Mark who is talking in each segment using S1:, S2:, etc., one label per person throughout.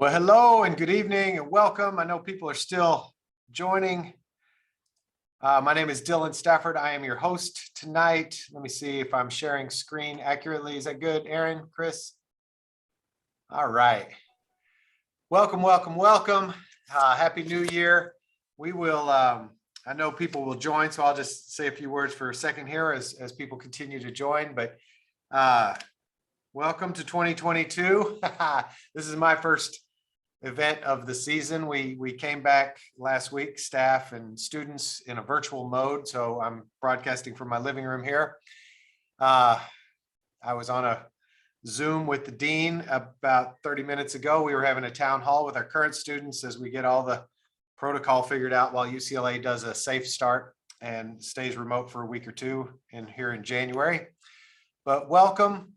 S1: Well, hello and good evening and welcome. I know people are still joining. My name is Dylan Stafford. I am your host tonight. Let me see if I'm sharing screen accurately. Is that good, Aaron, Chris? All right. Welcome, welcome, welcome. Happy New Year. We will, I know people will join, so I'll just say a few words for a second here as people continue to join. But welcome to 2022. This is my first event of the season. We came back last week, staff and students, in a virtual mode. So I'm broadcasting from my living room here. I was on a Zoom with the dean about 30 minutes ago. We were having a town hall with our current students as we get all the protocol figured out while UCLA does a safe start and stays remote for a week or two here in January. But welcome.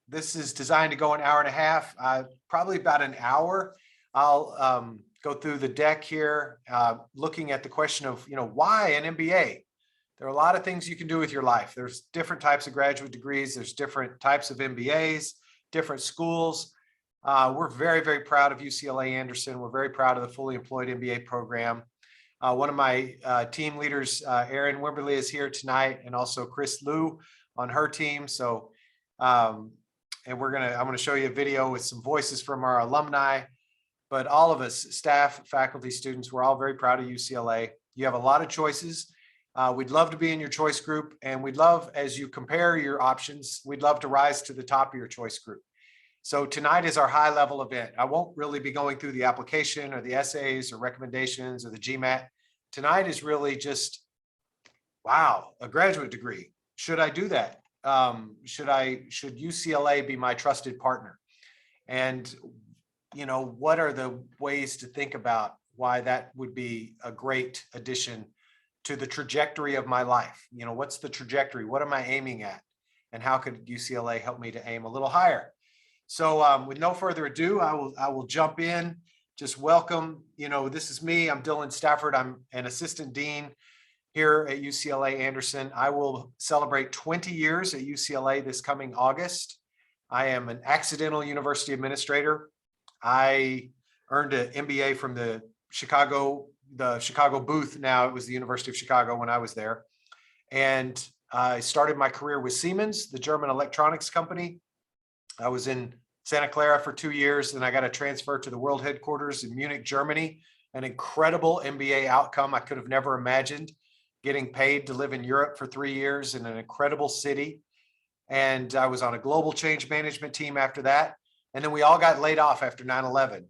S1: This is designed to go an hour and a half, probably about an hour. I'll go through the deck here, looking at the question of, why an MBA? There are a lot of things you can do with your life. There's different types of graduate degrees. There's different types of MBAs, different schools. We're very, very proud of UCLA Anderson. We're very proud of the fully employed MBA program. One of my team leaders, Erin Wimberly, is here tonight, and also Chris Liu on her team. So, and I'm going to show you a video with some voices from our alumni, but all of us, staff, faculty, students, we're all very proud of UCLA. You have a lot of choices. We'd love to be in your choice group, and we'd love, as you compare your options, we'd love to rise to the top of your choice group. So tonight is our high level event. I won't really be going through the application or the essays or recommendations or the GMAT. Tonight is really just, wow, a graduate degree. Should I do that? Should UCLA be my trusted partner? And, what are the ways to think about why that would be a great addition to the trajectory of my life? What's the trajectory? What am I aiming at? And how could UCLA help me to aim a little higher? So with no further ado, I will jump in. Just welcome. This is me. I'm Dylan Stafford. I'm an assistant dean here at UCLA Anderson. I will celebrate 20 years at UCLA this coming August. I am an accidental university administrator. I earned an MBA from the Chicago booth. Now it was the University of Chicago when I was there. And I started my career with Siemens, the German electronics company. I was in Santa Clara for 2 years, and I got a transfer to the world headquarters in Munich, Germany. An incredible MBA outcome I could have never imagined. Getting paid to live in Europe for 3 years in an incredible city. And I was on a global change management team after that. And then we all got laid off after 9/11.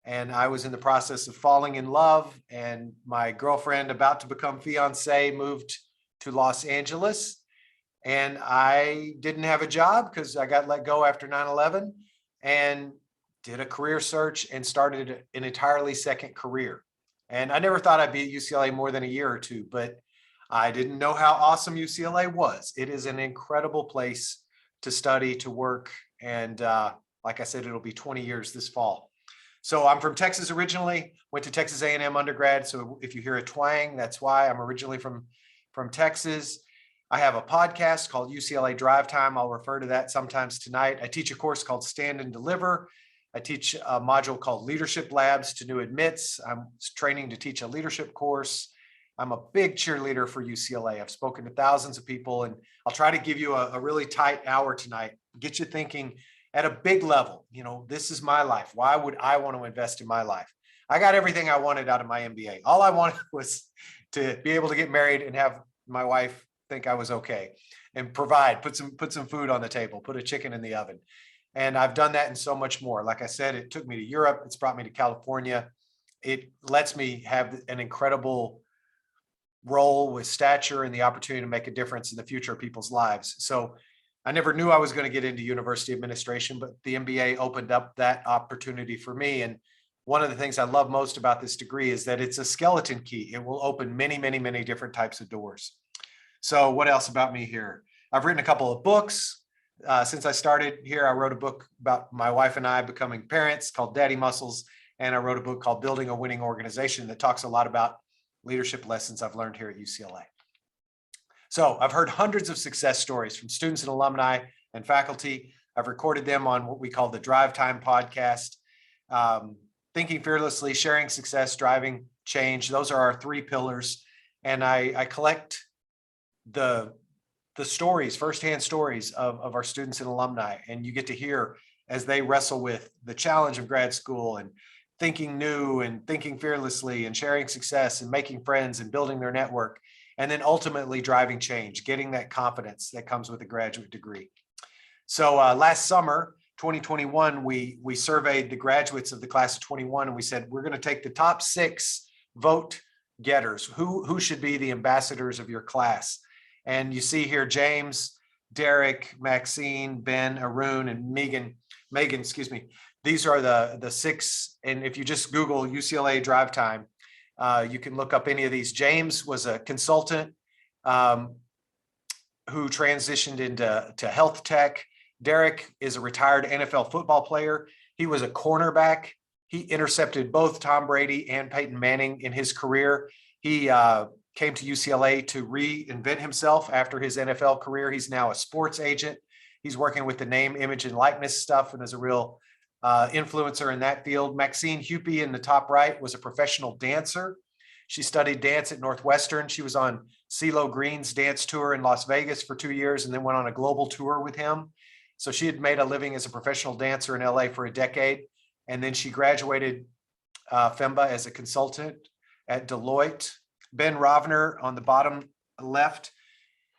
S1: And I was in the process of falling in love, and my girlfriend, about to become fiance, moved to Los Angeles. And I didn't have a job because I got let go after 9/11, and did a career search and started an entirely second career. And I never thought I'd be at UCLA more than a year or two, but I didn't know how awesome UCLA was. It is an incredible place to study, to work. And like I said, it'll be 20 years this fall. So I'm from Texas originally, went to Texas A&M undergrad. So if you hear a twang, that's why. I'm originally from Texas. I have a podcast called UCLA Drive Time. I'll refer to that sometimes tonight. I teach a course called Stand and Deliver. I teach a module called Leadership Labs to new admits. I'm training to teach a leadership course. I'm a big cheerleader for UCLA. I've spoken to thousands of people, and I'll try to give you a really tight hour tonight, get you thinking at a big level. This is my life. Why would I want to invest in my life? I got everything I wanted out of my MBA. All I wanted was to be able to get married and have my wife think I was okay, and put some food on the table, put a chicken in the oven. And I've done that and so much more. Like I said, it took me to Europe. It's brought me to California. It lets me have an incredible role with stature and the opportunity to make a difference in the future of people's lives. So I never knew I was going to get into university administration, but the MBA opened up that opportunity for me. And one of the things I love most about this degree is that it's a skeleton key. It will open many, many, many different types of doors. So what else about me here? I've written a couple of books. Since I started here, I wrote a book about my wife and I becoming parents called Daddy Muscles. And I wrote a book called Building a Winning Organization that talks a lot about leadership lessons I've learned here at UCLA. So I've heard hundreds of success stories from students and alumni and faculty. I've recorded them on what we call the Drive Time podcast. thinking fearlessly, sharing success, driving change. Those are our three pillars. And I collect the stories, firsthand stories of our students and alumni. And you get to hear as they wrestle with the challenge of grad school and thinking new and thinking fearlessly and sharing success and making friends and building their network. And then ultimately driving change, getting that confidence that comes with a graduate degree. So last summer, 2021, we surveyed the graduates of the class of 21, and we said, we're going to take the top 6 vote getters. Who should be the ambassadors of your class? And you see here, James, Derek, Maxine, Ben, Arun, and Megan, excuse me. These are the 6. And if you just Google UCLA drive time, you can look up any of these. James was a consultant who transitioned into health tech. Derek is a retired NFL football player. He was a cornerback. He intercepted both Tom Brady and Peyton Manning in his career. He came to UCLA to reinvent himself after his NFL career. He's now a sports agent. He's working with the name, image, and likeness stuff and is a real influencer in that field. Maxine Hupy in the top right was a professional dancer. She studied dance at Northwestern. She was on CeeLo Green's dance tour in Las Vegas for 2 years and then went on a global tour with him. So she had made a living as a professional dancer in LA for a decade. And then she graduated Fema as a consultant at Deloitte. Ben Rovner on the bottom left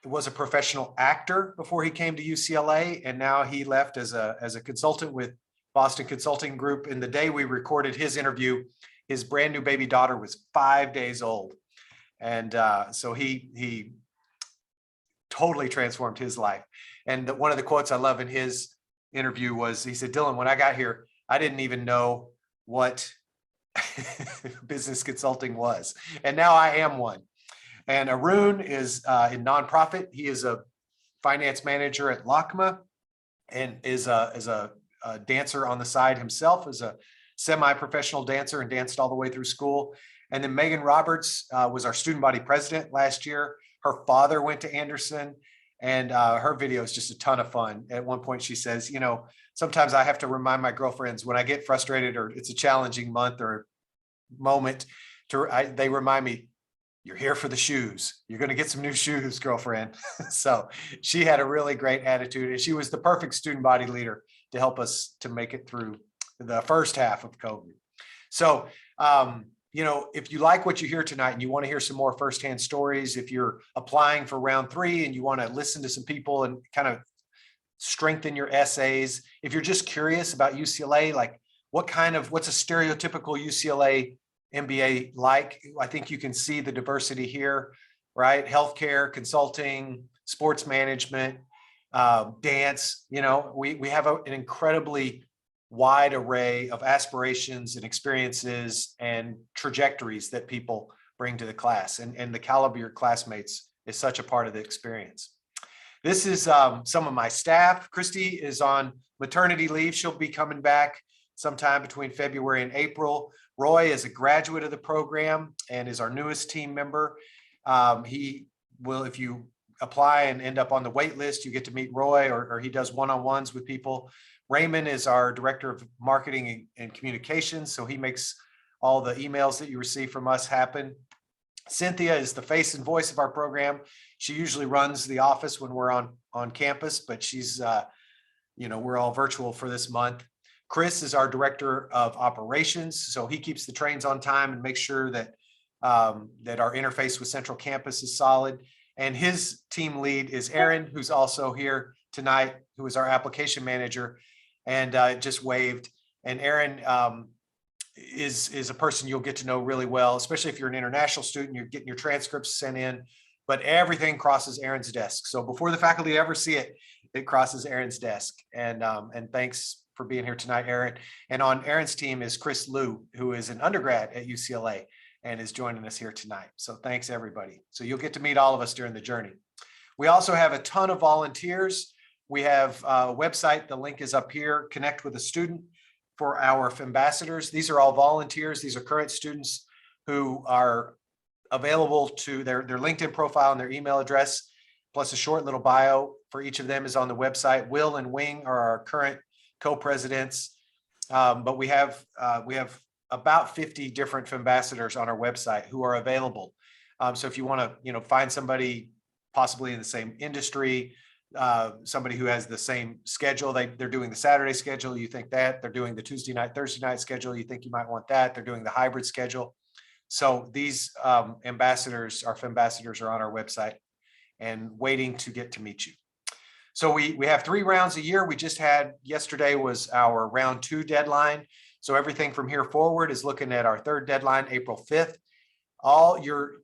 S1: was a professional actor before he came to UCLA. And now he left as a consultant with Boston Consulting Group. And the day we recorded his interview, his brand new baby daughter was 5 days old. And so he totally transformed his life. And one of the quotes I love in his interview was, he said, Dylan, when I got here, I didn't even know what business consulting was. And now I am one. And Arun is in nonprofit. He is a finance manager at LACMA and is a dancer on the side himself, as a semi-professional dancer and danced all the way through school. And then Megan Roberts was our student body president last year. Her father went to Anderson, and her video is just a ton of fun. At one point she says, sometimes I have to remind my girlfriends when I get frustrated or it's a challenging month or moment, they remind me, you're here for the shoes. You're going to get some new shoes, girlfriend. So she had a really great attitude, and she was the perfect student body leader to help us to make it through the first half of COVID. So, if you like what you hear tonight and you want to hear some more firsthand stories, if you're applying for round 3 and you want to listen to some people and kind of strengthen your essays, if you're just curious about UCLA, like what's a stereotypical UCLA MBA like, I think you can see the diversity here, right? Healthcare, consulting, sports management, dance, we have an incredibly wide array of aspirations and experiences and trajectories that people bring to the class. And the caliber of your classmates is such a part of the experience. This is some of my staff. Christy is on maternity leave. She'll be coming back sometime between February and April. Roy is a graduate of the program and is our newest team member. He will, if you apply and end up on the wait list, you get to meet Roy, or he does one-on-ones with people. Raymond is our director of marketing and communications, so he makes all the emails that you receive from us happen. Cynthia is the face and voice of our program. She usually runs the office when we're on campus, but she's, we're all virtual for this month. Chris is our director of operations, so he keeps the trains on time and makes sure that that our interface with Central Campus is solid. And his team lead is Aaron, who's also here tonight, who is our application manager, and just waved. And Aaron is a person you'll get to know really well, especially if you're an international student, you're getting your transcripts sent in, but everything crosses Aaron's desk. So before the faculty ever see it, it crosses Aaron's desk. And thanks for being here tonight, Aaron. And on Aaron's team is Chris Liu, who is an undergrad at UCLA and is joining us here tonight. So thanks, everybody. So you'll get to meet all of us during the journey. We also have a ton of volunteers. We have a website, the link is up here, Connect with a Student for our ambassadors. These are all volunteers. These are current students who are available to their LinkedIn profile and their email address, plus a short little bio for each of them is on the website. Will and Wing are our current co-presidents. But we have about 50 different ambassadors on our website who are available. So if you want to, find somebody possibly in the same industry, somebody who has the same schedule, they're doing the Saturday schedule, you think that they're doing the Tuesday night, Thursday night schedule, you think you might want that, they're doing the hybrid schedule. So these ambassadors, our ambassadors, are on our website and waiting to get to meet you. So we have 3 rounds a year. We just had, yesterday was our round 2 deadline. So everything from here forward is looking at our 3rd deadline, April 5th. All your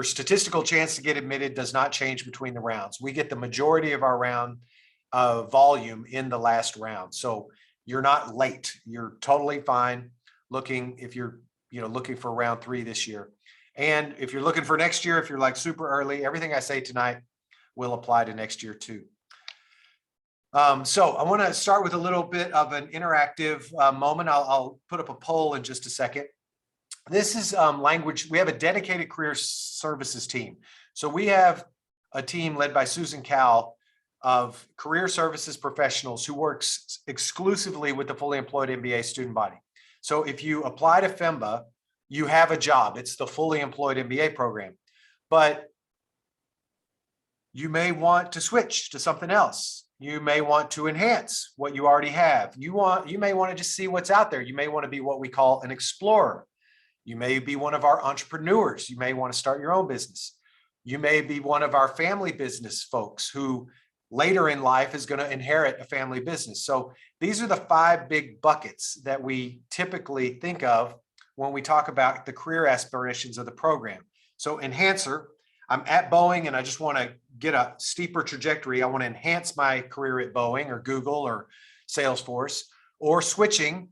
S1: statistical chance to get admitted does not change between the rounds. We get the majority of our round volume in the last round. So you're not late. You're totally fine looking, if you're looking for round 3 this year. And if you're looking for next year, if you're like super early, everything I say tonight will apply to next year too. So I want to start with a little bit of an interactive moment. I'll put up a poll in just a second. This is language. We have a dedicated career services team. So we have a team led by Susan Cowell of career services professionals who works exclusively with the fully employed MBA student body. So if you apply to Fema, you have a job. It's the fully employed MBA program, but you may want to switch to something else. You may want to enhance what you already have. You may want to just see what's out there. You may want to be what we call an explorer. You may be one of our entrepreneurs. You may want to start your own business. You may be one of our family business folks who later in life is going to inherit a family business. So these are the 5 big buckets that we typically think of when we talk about the career aspirations of the program. So enhancer, I'm at Boeing and I just want to get a steeper trajectory. I want to enhance my career at Boeing or Google or Salesforce. Or switching,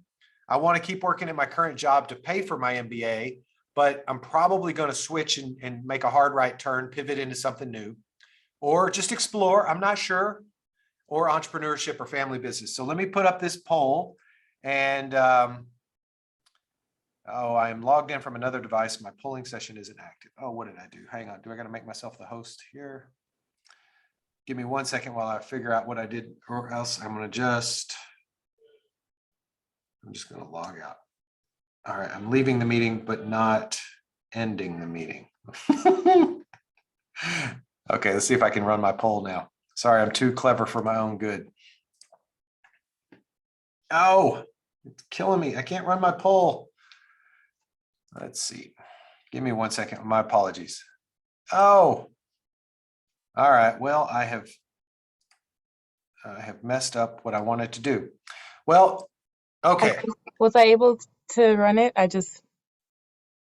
S1: I want to keep working at my current job to pay for my MBA, but I'm probably going to switch and make a hard right turn, pivot into something new. Or just explore, I'm not sure, or entrepreneurship or family business. So let me put up this poll and I am logged in from another device. My polling session isn't active. Oh, what did I do? Hang on. Do I got to make myself the host here? Give me 1 second while I figure out what I did, or else I'm just going to log out. All right. I'm leaving the meeting, but not ending the meeting. Okay. Let's see if I can run my poll now. Sorry, I'm too clever for my own good. Oh, it's killing me. I can't run my poll. Let's see. Give me 1 second. My apologies. Oh, all right. Well, I have messed up what I wanted to do. Well, okay.
S2: Was I able to run it? I just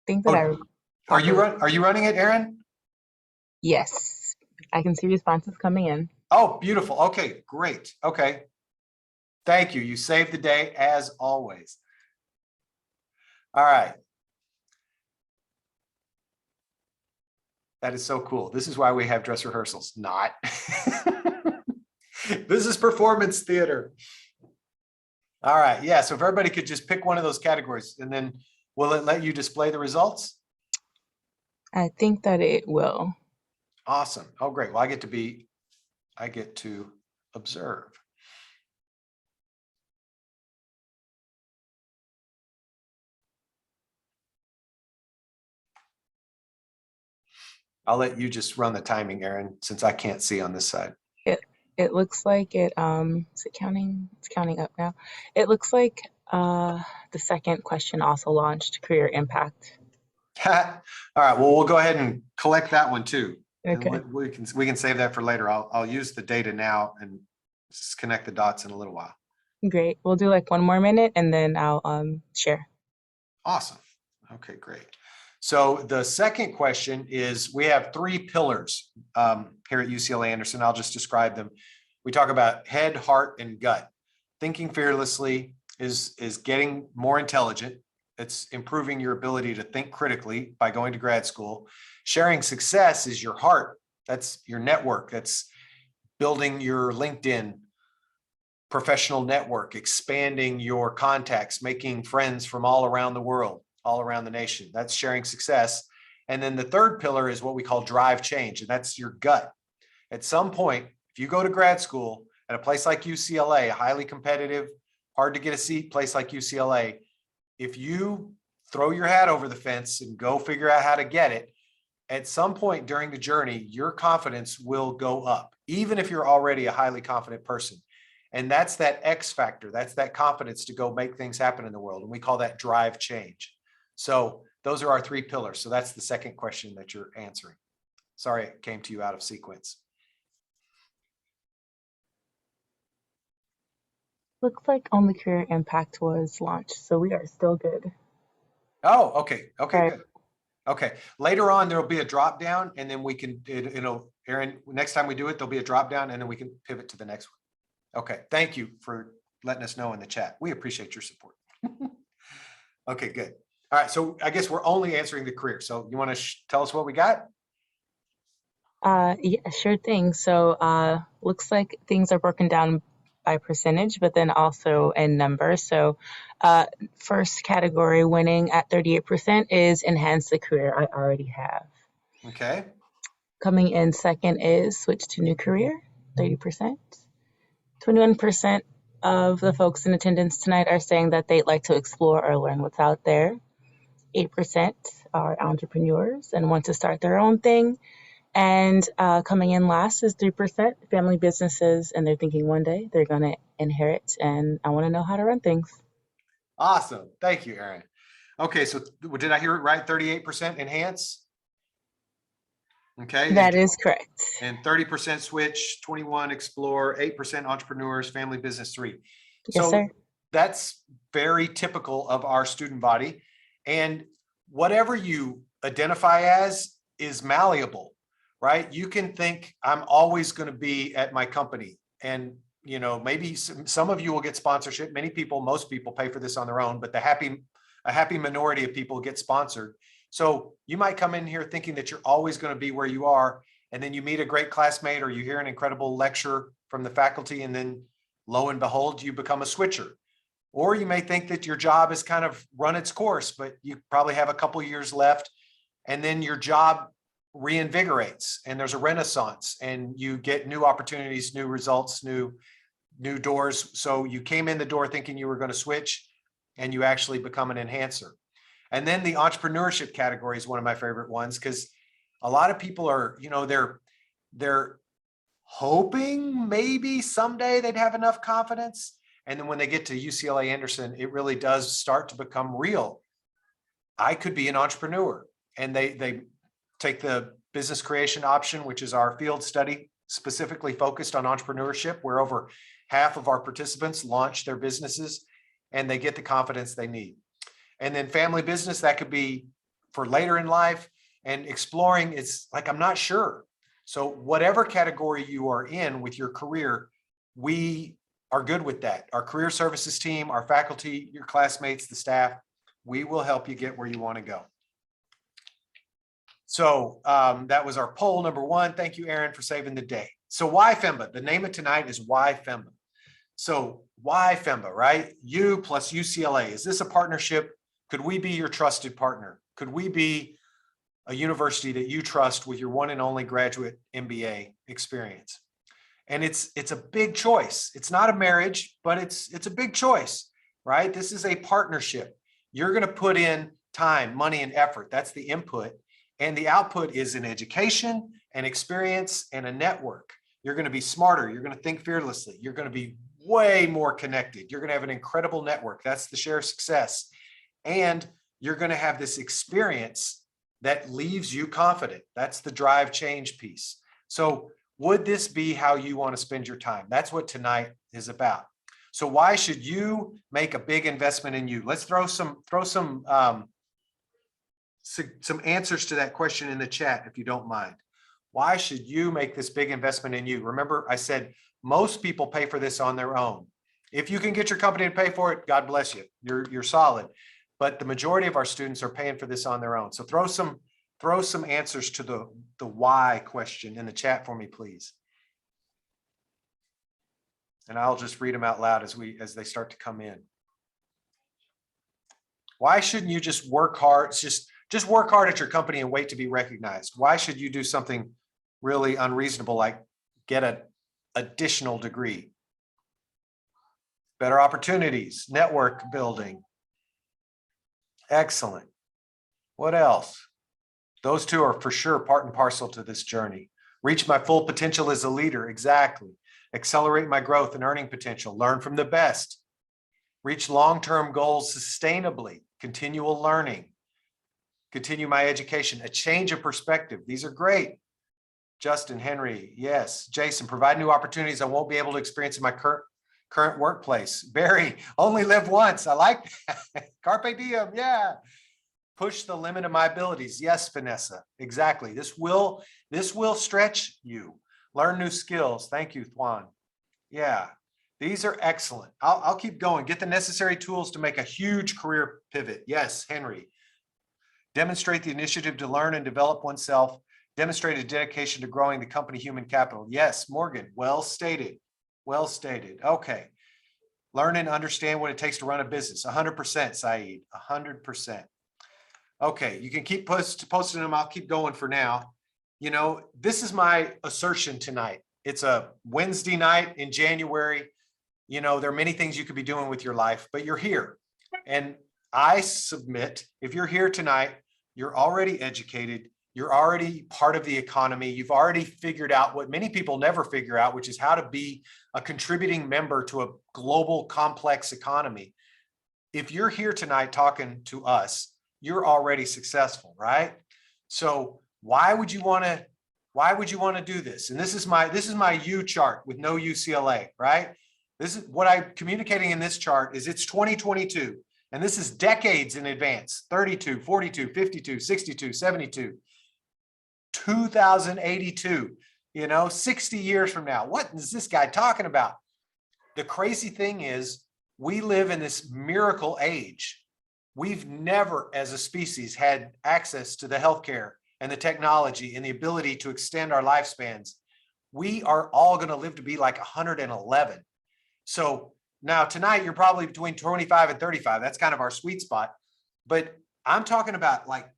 S2: think that
S1: Are you running it, Aaron?
S2: Yes, I can see responses coming in.
S1: Oh, beautiful. Okay, great. Okay. Thank you. You saved the day as always. All right. That is so cool. This is why we have dress rehearsals. Not. This is performance theater. All right. Yeah. So if everybody could just pick one of those categories, and then will it let you display the results?
S2: I think that it will.
S1: Awesome. Oh, great. Well, I get to observe. I'll let you just run the timing, Aaron, since I can't see on this side.
S2: It looks like it is it counting? It's counting up now. It looks like the second question also launched career impact.
S1: All right. Well, we'll go ahead and collect that one too.
S2: Okay.
S1: And we can save that for later. I'll use the data now and just connect the dots in a little while.
S2: Great. We'll do like 1 more minute and then I'll share.
S1: Awesome. Okay, great. So the second question is, we have 3 pillars here at UCLA Anderson. I'll just describe them. We talk about head, heart, and gut. Thinking fearlessly is getting more intelligent. It's improving your ability to think critically by going to grad school. Sharing success is your heart. That's your network. That's building your LinkedIn professional network, expanding your contacts, making friends from all around the world, all around the nation. That's sharing success. And then the third pillar is what we call drive change, and that's your gut. At some point, if you go to grad school at a place like UCLA, a highly competitive, hard to get a seat, place like UCLA, if you throw your hat over the fence and go figure out how to get it, at some point during the journey, your confidence will go up, even if you're already a highly confident person. And that's that X factor. That's that confidence to go make things happen in the world. And we call that drive change. So those are our 3 pillars. So that's the second question that you're answering. Sorry, it came to you out of sequence.
S2: Looks like only career impact was launched, so we are still good.
S1: Oh, okay. Okay,
S2: Right.
S1: good. Okay. Later on, there'll be a drop down, and then we can, Aaron, next time we do it, there'll be a drop down, and then we can pivot to the next one. Okay. Thank you for letting us know in the chat. We appreciate your support. Okay, good. All right. So I guess we're only answering the career. So you want to tell us what we got?
S2: Yeah, sure thing. So looks like things are broken down by percentage, but then also in numbers. So first category winning at 38% is enhance the career I already have.
S1: Okay.
S2: Coming in second is switch to new career, 30%. 21% of the folks in attendance tonight are saying that they'd like to explore or learn what's out there. 8% are entrepreneurs and want to start their own thing. And coming in last is 3% family businesses, and they're thinking one day they're going to inherit, and I want to know how to run things.
S1: Awesome. Thank you, Aaron. Okay. So did I hear it right? 38% enhance? Okay.
S2: That is correct.
S1: And 30% switch, 21 explore, 8% entrepreneurs, family business 3.
S2: Yes,
S1: So
S2: sir.
S1: that's very typical of our student body. And whatever you identify as is malleable, right? You can think I'm always going to be at my company. And, maybe some of you will get sponsorship. Many people, most people pay for this on their own, but a happy minority of people get sponsored. So you might come in here thinking that you're always going to be where you are. And then you meet a great classmate or you hear an incredible lecture from the faculty. And then lo and behold, you become a switcher. Or you may think that your job has kind of run its course, but you probably have a couple years left. And then your job reinvigorates and there's a renaissance and you get new opportunities, new results, new doors. So you came in the door thinking you were going to switch and you actually become an enhancer. And then the entrepreneurship category is one of my favorite ones because a lot of people are, they're hoping maybe someday they'd have enough confidence. And then when they get to UCLA Anderson, it really does start to become real. I could be an entrepreneur. And they take the business creation option, which is our field study specifically focused on entrepreneurship, where over half of our participants launch their businesses and they get the confidence they need. And then family business, that could be for later in life, and exploring, it's like, I'm not sure. So whatever category you are in with your career, we are good with that. Our career services team, our faculty, your classmates, the staff, we will help you get where you want to go. So that was our poll number 1. Thank you, Aaron, for saving the day. So why Fema? The name of tonight is Why Fema. So why Fema, right? You plus UCLA. Is this a partnership? Could we be your trusted partner? Could we be a university that you trust with your one and only graduate MBA experience? And it's a big choice. It's not a marriage, but it's a big choice, right? This is a partnership. You're going to put in time, money, and effort. That's the input. And the output is an education, an experience, and a network. You're going to be smarter. You're going to think fearlessly. You're going to be way more connected. You're going to have an incredible network. That's the share success. And you're going to have this experience that leaves you confident. That's the drive change piece. So would this be how you want to spend your time? That's what tonight is about. So why should you make a big investment in you? Let's throw some answers to that question in the chat, if you don't mind. Why should you make this big investment in you? Remember, I said most people pay for this on their own. If you can get your company to pay for it, God bless you. You're solid. But the majority of our students are paying for this on their own. So throw some answers to the why question in the chat for me, please. And I'll just read them out loud as they start to come in. Why shouldn't you just work hard? Just work hard at your company and wait to be recognized. Why should you do something really unreasonable like get an additional degree? better opportunities, network building. Excellent. What else? Those two are for sure part and parcel to this journey. Reach my full potential as a leader. Exactly. Accelerate my growth and earning potential. Learn from the best. Reach long-term goals sustainably. Continual learning. Continue my education. A change of perspective. These are great. Justin, Henry, yes. Jason, provide new opportunities I won't be able to experience in my current workplace. Barry, only live once. I like that. Carpe diem, yeah. Push the limit of my abilities. Yes, Vanessa, exactly. This will stretch you. Learn new skills. Thank you, Thwan. Yeah, these are excellent. I'll keep going. Get the necessary tools to make a huge career pivot. Yes, Henry. Demonstrate the initiative to learn and develop oneself. Demonstrate a dedication to growing the company human capital. Yes, Morgan, well stated. Well stated. Okay. Learn and understand what it takes to run a business. 100%, Saeed, 100%. Okay, you can keep posting them. I'll keep going for now. You know, this is my assertion tonight. It's a Wednesday night in January. You know, there are many things you could be doing with your life, but you're here. And I submit, if you're here tonight, you're already educated. You're already part of the economy. You've already figured out what many people never figure out, which is how to be a contributing member to a global complex economy. If you're here tonight talking to us, you're already successful, right? So why would you want to do this? And this is my U chart with no UCLA, right? This is what I'm communicating in this chart is it's 2022. And this is decades in advance, 32, 42, 52, 62, 72, 2082, 60 years from now. What is this guy talking about? The crazy thing is we live in this miracle age. We've never, as a species, had access to the healthcare and the technology and the ability to extend our lifespans. We are all going to live to be like 111. So now tonight, you're probably between 25 and 35. That's kind of our sweet spot. But I'm talking about like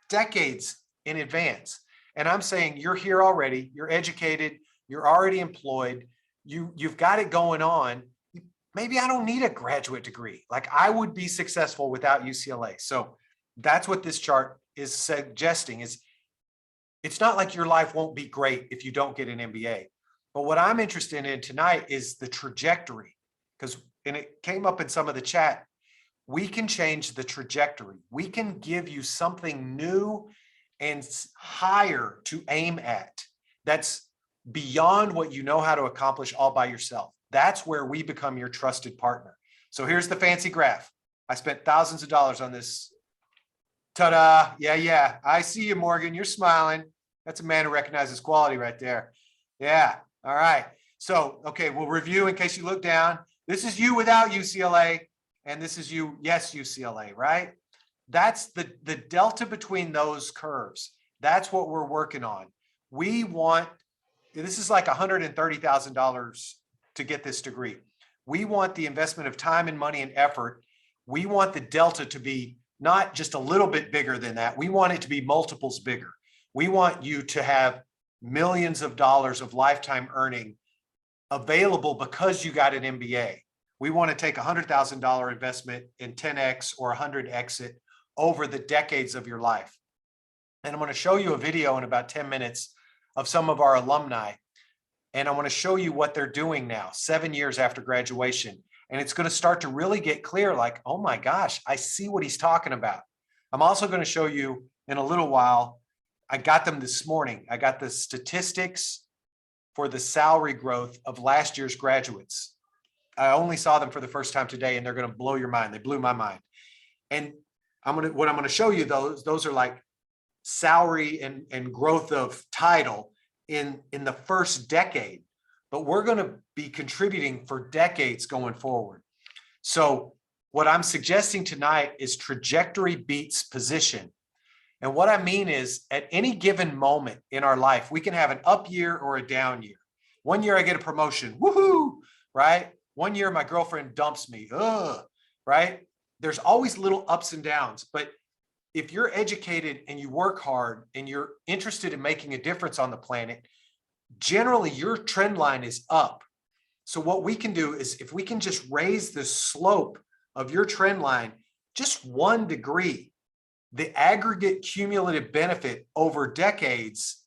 S1: decades in advance. And I'm saying you're here already. You're educated. You're already employed. You've got it going on. Maybe I don't need a graduate degree. Like I would be successful without UCLA. So that's what this chart is suggesting is it's not like your life won't be great if you don't get an MBA. But what I'm interested in tonight is the trajectory and it came up in some of the chat. We can change the trajectory. We can give you something new and higher to aim at. That's beyond what you know how to accomplish all by yourself. That's where we become your trusted partner. So here's the fancy graph. I spent thousands of dollars on this. Ta-da. Yeah. I see you, Morgan. You're smiling. That's a man who recognizes quality right there. Yeah. All right. So, okay, we'll review in case you look down. This is you without UCLA, and this is you, yes, UCLA, right? That's the delta between those curves. That's what we're working on. This is like $130,000 to get this degree. We want the investment of time and money and effort. We want the delta to be not just a little bit bigger than that. We want it to be multiples bigger. We want you to have millions of dollars of lifetime earning available because you got an MBA. We want to take $100,000 investment in 10X or 100X it over the decades of your life. And I'm going to show you a video in about 10 minutes of some of our alumni. And I want to show you what they're doing now, 7 years after graduation. And it's going to start to really get clear, like, oh my gosh, I see what he's talking about. I'm also going to show you in a little while, I got them this morning. I got the statistics for the salary growth of last year's graduates. I only saw them for the first time today, and they're going to blow your mind. They blew my mind. And what I'm going to show you, those are like salary and growth of title in the first decade, but we're going to be contributing for decades going forward. So what I'm suggesting tonight is trajectory beats position. And what I mean is at any given moment in our life, we can have an up year or a down year. 1 year I get a promotion, woohoo, right? 1 year my girlfriend dumps me, right? There's always little ups and downs, but if you're educated and you work hard and you're interested in making a difference on the planet, generally your trend line is up. So what we can do is if we can just raise the slope of your trend line just 1 degree, the aggregate cumulative benefit over decades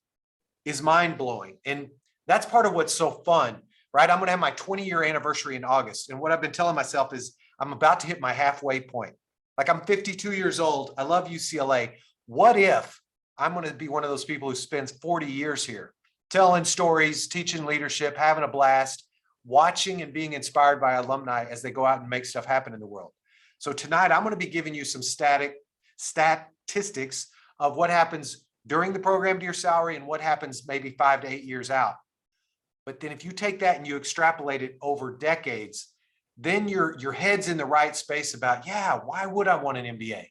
S1: is mind-blowing. And that's part of what's so fun, right? I'm going to have my 20-year anniversary in August. And what I've been telling myself is I'm about to hit my halfway point. Like, I'm 52 years old. I love UCLA. What if I'm going to be one of those people who spends 40 years here, telling stories, teaching leadership, having a blast, watching and being inspired by alumni as they go out and make stuff happen in the world. So tonight, I'm going to be giving you some statistics of what happens during the program to your salary and what happens maybe 5 to 8 years out. But then if you take that and you extrapolate it over decades, then your head's in the right space about, yeah, why would I want an MBA?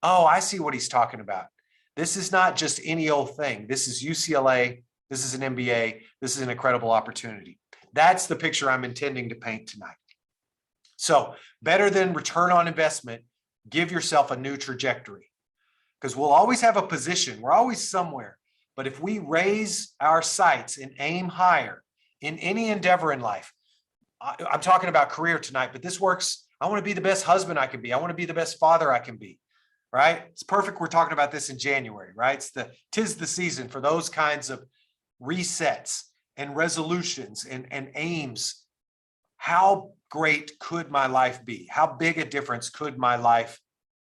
S1: Oh, I see what he's talking about. This is not just any old thing. This is UCLA. This is an MBA. This is an incredible opportunity. That's the picture I'm intending to paint tonight. So better than return on investment, give yourself a new trajectory, because we'll always have a position. We're always somewhere. But if we raise our sights and aim higher in any endeavor in life, I'm talking about career tonight, but this works. I want to be the best husband I can be. I want to be the best father I can be, right? It's perfect. We're talking about this in January, right? Tis the season for those kinds of resets and resolutions and aims. How great could my life be? How big a difference could my life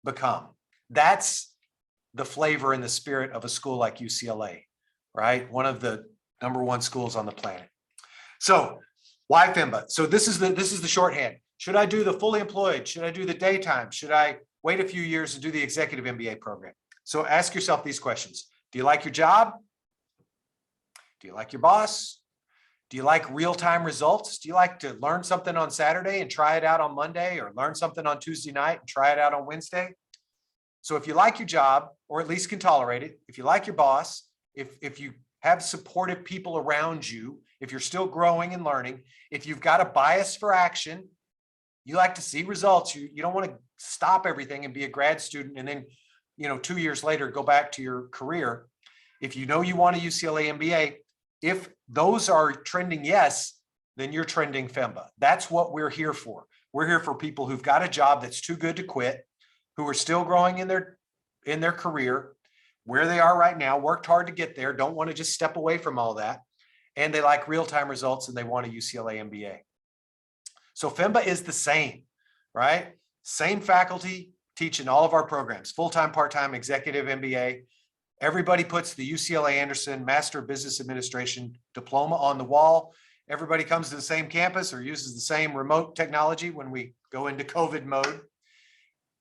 S1: become? That's the flavor and the spirit of a school like UCLA, right? One of the #1 schools on the planet. So why Fema? So this is the shorthand. Should I do the fully employed? Should I do the daytime? Should I wait a few years and do the executive MBA program? So ask yourself these questions. Do you like your job? Do you like your boss? Do you like real-time results? Do you like to learn something on Saturday and try it out on Monday, or learn something on Tuesday night and try it out on Wednesday? So if you like your job, or at least can tolerate it, if you like your boss, if you have supportive people around you, if you're still growing and learning, if you've got a bias for action, you like to see results, you don't want to stop everything and be a grad student and then 2 years later go back to your career. If you know you want a UCLA MBA, if those are trending yes, then you're trending Fema. That's what we're here for. We're here for people who've got a job that's too good to quit, who are still growing in their career, where they are right now, worked hard to get there, don't want to just step away from all that, and they like real-time results and they want a UCLA MBA. So Fema is the same, right? Same faculty teaching all of our programs, full-time, part-time, executive MBA. Everybody puts the UCLA Anderson Master of Business Administration diploma on the wall. Everybody comes to the same campus or uses the same remote technology when we go into COVID mode.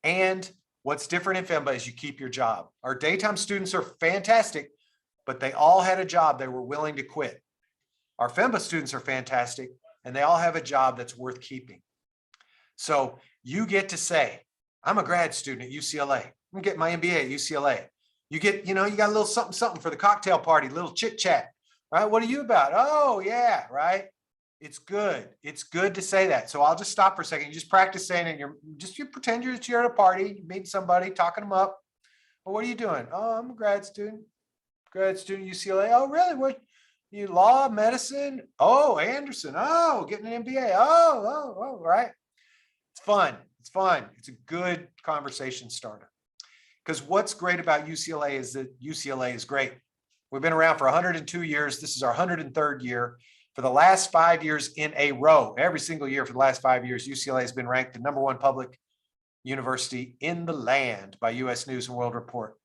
S1: And what's different in Fema is you keep your job. Our daytime students are fantastic, but they all had a job they were willing to quit. Our Fema students are fantastic, and they all have a job that's worth keeping. So you get to say, I'm a grad student at UCLA. I'm gonna get my MBA at UCLA. You get, you got a little something for the cocktail party, a little chit chat, right? What are you about? Oh yeah, right. It's good. It's good to say that. So I'll just stop for a second. You just practice saying it. You pretend you're at a party, you meet somebody, talking them up. Well, what are you doing? Oh, I'm a grad student UCLA. Oh, really? What? You law, medicine? Oh, Anderson. Oh, getting an MBA. Oh, right. It's fun. It's fun. It's a good conversation starter. Because what's great about UCLA is that UCLA is great. We've been around for 102 years. This is our 103rd year. For the last 5 years in a row, every single year for the last 5 years, UCLA has been ranked the #1 public university in the land by US News and World Report.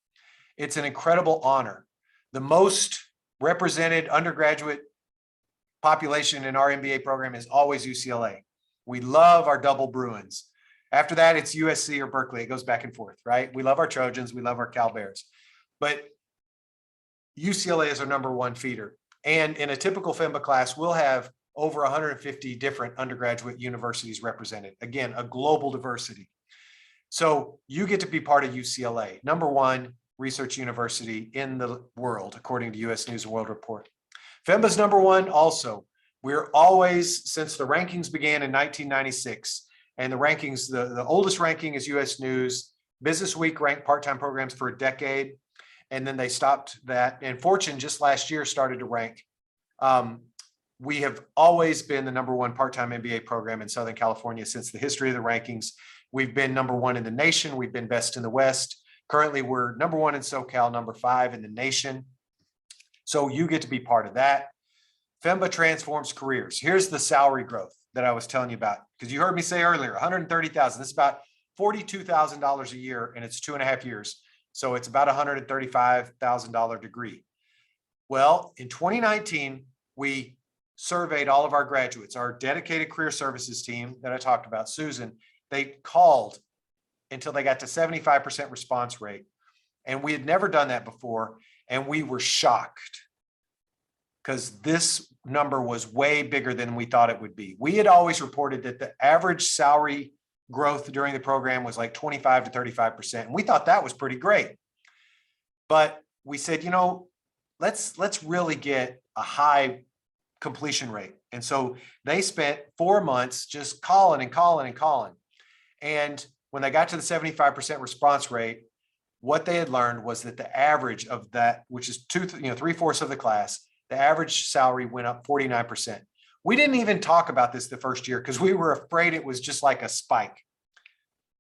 S1: It's an incredible honor. The most represented undergraduate population in our MBA program is always UCLA. We love our double Bruins. After that, it's USC or Berkeley. It goes back and forth, right? We love our Trojans. We love our Cal Bears. But UCLA is our #1 feeder. And in a typical Fema class, we'll have over 150 different undergraduate universities represented. Again, a global diversity. So you get to be part of UCLA, #1 research university in the world, according to US News and World Report. Fema's #1 also. We're always, since the rankings began in 1996, and the rankings, the oldest ranking is US News. Business Week ranked part-time programs for a decade, and then they stopped that. And Fortune just last year started to rank. we have always been the #1 part-time MBA program in Southern California since the history of the rankings. We've been #1 in the nation. We've been best in the West. Currently, we're #1 in SoCal, #5 in the nation. So you get to be part of that. Fema transforms careers. Here's the salary growth that I was telling you about, because you heard me say earlier, 130,000. This is about $42,000 a year, and it's 2.5 years. So it's about $135,000 degree. Well, in 2019, we surveyed all of our graduates, our dedicated career services team that I talked about, Susan. They called until they got to 75% response rate. And we had never done that before. And we were shocked because this number was way bigger than we thought it would be. We had always reported that the average salary growth during the program was like 25 to 35%. And we thought that was pretty great. But we said, let's really get a high completion rate. And so they spent 4 months just calling and calling and calling. And when they got to the 75% response rate, what they had learned was that the average of that, which is 3/4 of the class, the average salary went up 49%. We didn't even talk about this the first year because we were afraid it was just like a spike.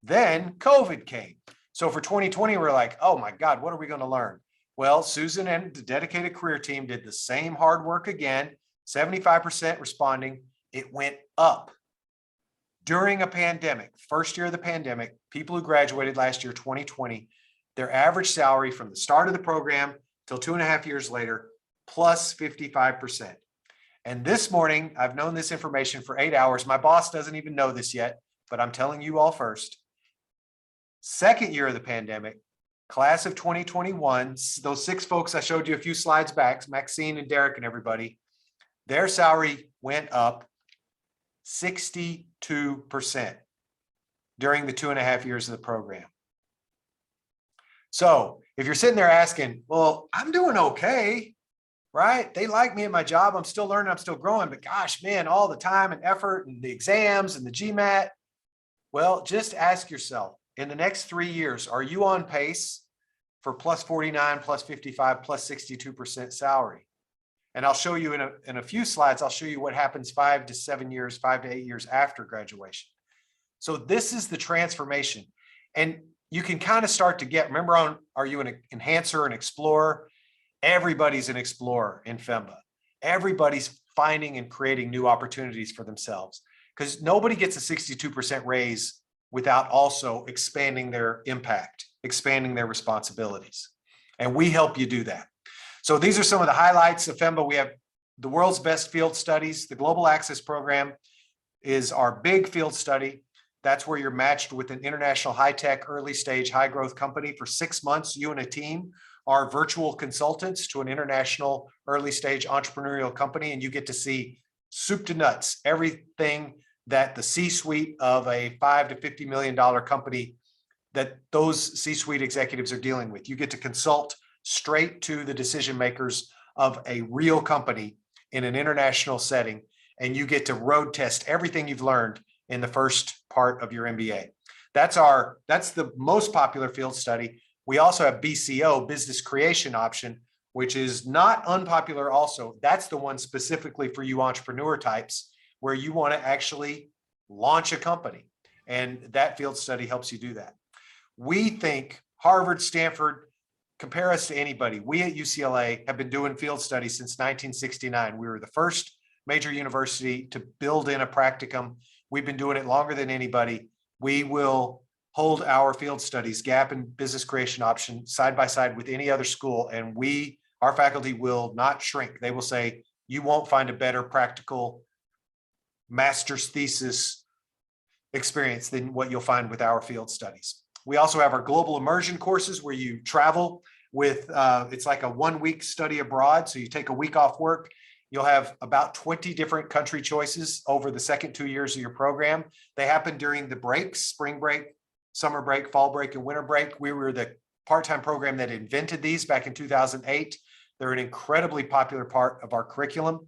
S1: Then COVID came. So for 2020, we're like, oh my God, what are we going to learn? Well, Susan and the dedicated career team did the same hard work again, 75% responding. It went up. During a pandemic, first year of the pandemic, people who graduated last year, 2020, their average salary from the start of the program till 2.5 years later, plus 55%. And this morning, I've known this information for 8 hours. My boss doesn't even know this yet, but I'm telling you all first. Second year of the pandemic, class of 2021, those 6 folks I showed you a few slides back, Maxine and Derek and everybody, their salary went up 62% during the 2.5 years of the program. So if you're sitting there asking, well, I'm doing okay, right? They like me at my job. I'm still learning. I'm still growing. But gosh, man, all the time and effort and the exams and the GMAT. Well, just ask yourself, in the next 3 years, are you on pace for plus 49, plus 55, plus 62% salary? And I'll show you in a few slides, I'll show you what happens 5 to 7 years, 5 to 8 years after graduation. So this is the transformation. And you can kind of start to get, remember on, are you an enhancer, an explorer? Everybody's an explorer in Fema. Everybody's finding and creating new opportunities for themselves, because nobody gets a 62% raise without also expanding their impact, expanding their responsibilities. And we help you do that. So these are some of the highlights of Fema. We have the world's best field studies. The Global Access Program is our big field study. That's where you're matched with an international high-tech, early-stage, high-growth company for 6 months. You and a team are virtual consultants to an international early-stage entrepreneurial company, and you get to see soup to nuts, everything that the C-suite of a $5 to $50 million company that those C-suite executives are dealing with. You get to consult straight to the decision makers of a real company in an international setting, and you get to road test everything you've learned in the first part of your MBA. That's the most popular field study. We also have BCO, business creation option, which is not unpopular also. That's the one specifically for you entrepreneur types where you want to actually launch a company. And that field study helps you do that. We think Harvard, Stanford, compare us to anybody. We at UCLA have been doing field studies since 1969. We were the first major university to build in a practicum. We've been doing it longer than anybody. We will hold our field studies, gap and business creation option, side by side with any other school. And our faculty will not shrink. They will say, you won't find a better practical master's thesis experience than what you'll find with our field studies. We also have our global immersion courses where you travel with, it's like a 1-week study abroad. So you take a week off work. You'll have about 20 different country choices over the second 2 years of your program. They happen during the breaks, spring break, summer break, fall break, and winter break. We were the part-time program that invented these back in 2008. They're an incredibly popular part of our curriculum.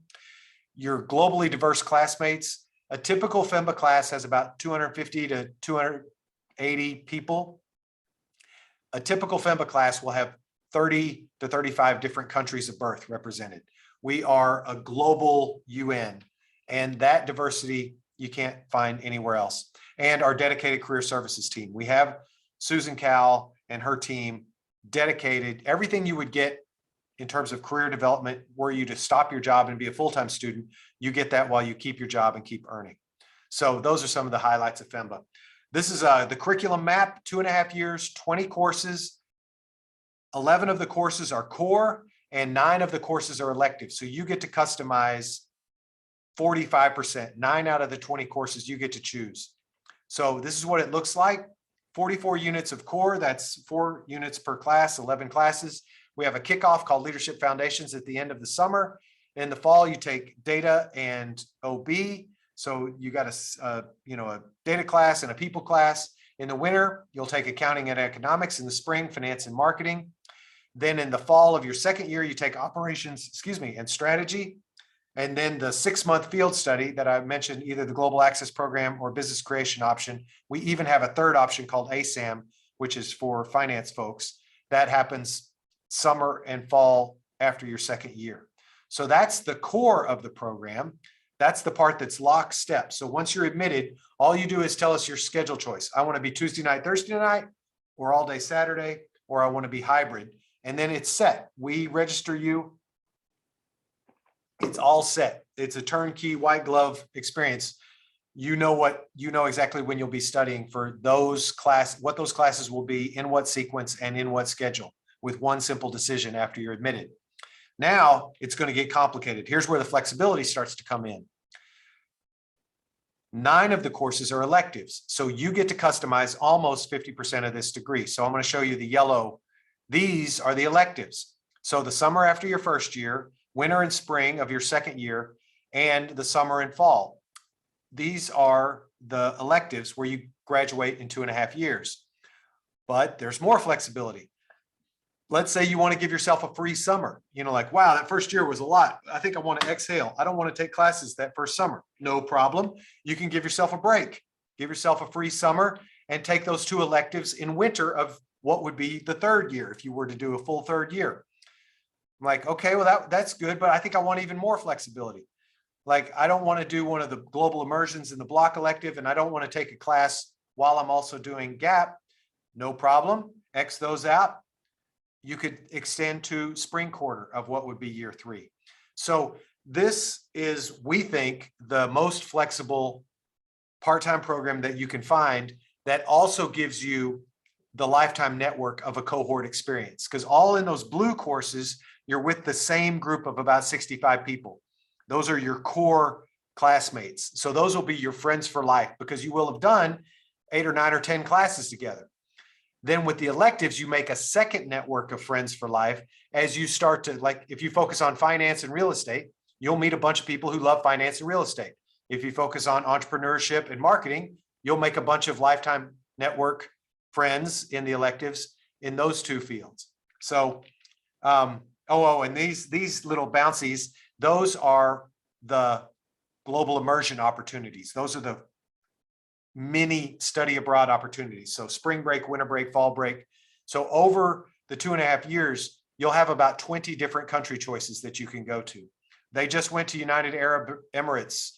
S1: Your globally diverse classmates. A typical Fema class has about 250 to 280 people. A typical Fema class will have 30 to 35 different countries of birth represented. We are a global UN, and that diversity you can't find anywhere else. And our dedicated career services team. We have Susan Cowell and her team dedicated. Everything you would get in terms of career development, were you to stop your job and be a full-time student, you get that while you keep your job and keep earning. So those are some of the highlights of FEMBA. This is the curriculum map, 2.5 years, 20 courses. 11 of the courses are core and 9 of the courses are elective. So you get to customize 45%, 9 out of the 20 courses you get to choose. So this is what it looks like. 44 units of core, that's 4 units per class, 11 classes. We have a kickoff called Leadership Foundations at the end of the summer. In the fall, you take data and OB. So you got a data class and a people class. In the winter, you'll take accounting and economics. In the spring, finance and marketing. Then in the fall of your second year, you take operations, and strategy. And then the 6-month field study that I mentioned, either the Global Access Program or Business Creation option. We even have a third option called ASAM, which is for finance folks. That happens summer and fall after your second year. So that's the core of the program. That's the part that's lockstep. So once you're admitted, all you do is tell us your schedule choice. I want to be Tuesday night, Thursday night, or all day Saturday, or I want to be hybrid. And then it's set. We register you. It's all set. It's a turnkey white glove experience. You know exactly when you'll be studying for those what those classes will be, in what sequence and in what schedule, with one simple decision after you're admitted. Now it's going to get complicated. Here's where the flexibility starts to come in. 9 of the courses are electives. So you get to customize almost 50% of this degree. So I'm going to show you the yellow. These are the electives. So the summer after your first year, winter and spring of your second year, and the summer and fall. These are the electives where you graduate in 2.5 years. But there's more flexibility. Let's say you want to give yourself a free summer. Like, wow, that first year was a lot. I think I want to exhale. I don't want to take classes that first summer. No problem. You can give yourself a break. Give yourself a free summer and take those 2 electives in winter of what would be the third year if you were to do a full third year. I'm like, okay, well, that's good, but I think I want even more flexibility. Like, I don't want to do one of the global immersions in the block elective, and I don't want to take a class while I'm also doing GAP. No problem. X those out. You could extend to spring quarter of what would be year 3. So this is, we think, the most flexible part-time program that you can find that also gives you the lifetime network of a cohort experience. Because all in those blue courses, you're with the same group of about 65 people. Those are your core classmates. So those will be your friends for life because you will have done 8 or 9 or 10 classes together. Then with the electives, you make a second network of friends for life as you start to, like, if you focus on finance and real estate, you'll meet a bunch of people who love finance and real estate. If you focus on entrepreneurship and marketing, you'll make a bunch of lifetime network friends in the electives in those 2 fields. So, and these little bouncies, those are the global immersion opportunities. Those are the mini study abroad opportunities. So spring break, winter break, fall break. So over the 2.5 years, you'll have about 20 different country choices that you can go to. They just went to United Arab Emirates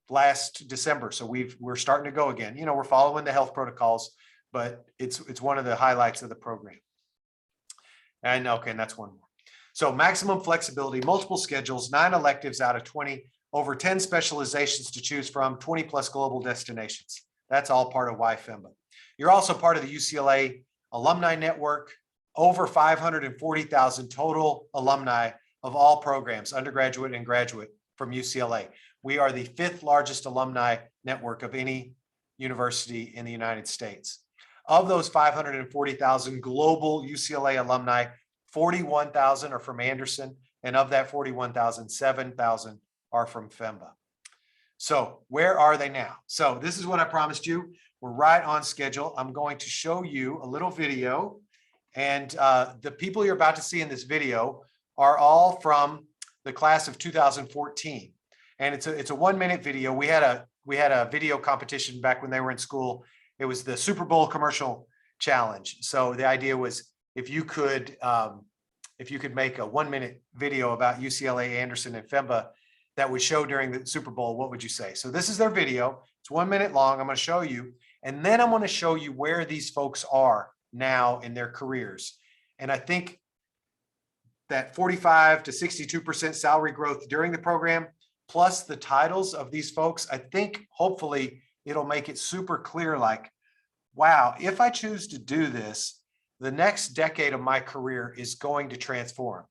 S1: last December. So we're starting to go again. We're following the health protocols, but it's one of the highlights of the program. And that's one more. So maximum flexibility, multiple schedules, 9 electives out of 20, over 10 specializations to choose from, 20 plus global destinations. That's all part of YFEMBA. You're also part of the UCLA Alumni Network, over 540,000 total alumni of all programs, undergraduate and graduate, from UCLA. We are the 5th largest alumni network of any university in the United States. Of those 540,000 global UCLA alumni, 41,000 are from Anderson, and of that 41,000, 7,000 are from FEMBA. So where are they now? So this is what I promised you. We're right on schedule. I'm going to show you a little video, and the people you're about to see in this video are all from the class of 2014. And it's a 1-minute video. We had a video competition back when they were in school. It was the Super Bowl commercial challenge. So the idea was if you could if you could make a 1-minute video about UCLA, Anderson, and Fema that would show during the Super Bowl, what would you say? So this is their video. It's 1 minute long. I'm going to show you, and then I'm going to show you where these folks are now in their careers. And I think that 45 to 62% salary growth during the program, plus the titles of these folks, I think hopefully it'll make it super clear, like, wow, if I choose to do this, the next decade of my career is going to transform.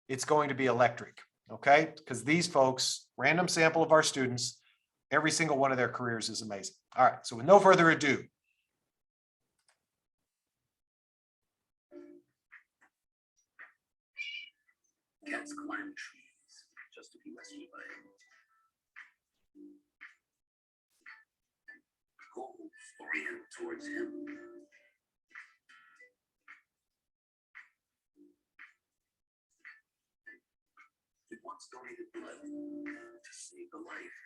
S1: It's going to be electric, okay? Because these folks, random sample of our students, every single one of their careers is amazing. All right, so with no further ado.
S3: Cats climb trees just to be rescued by goals orient towards him. He once donated blood to save the life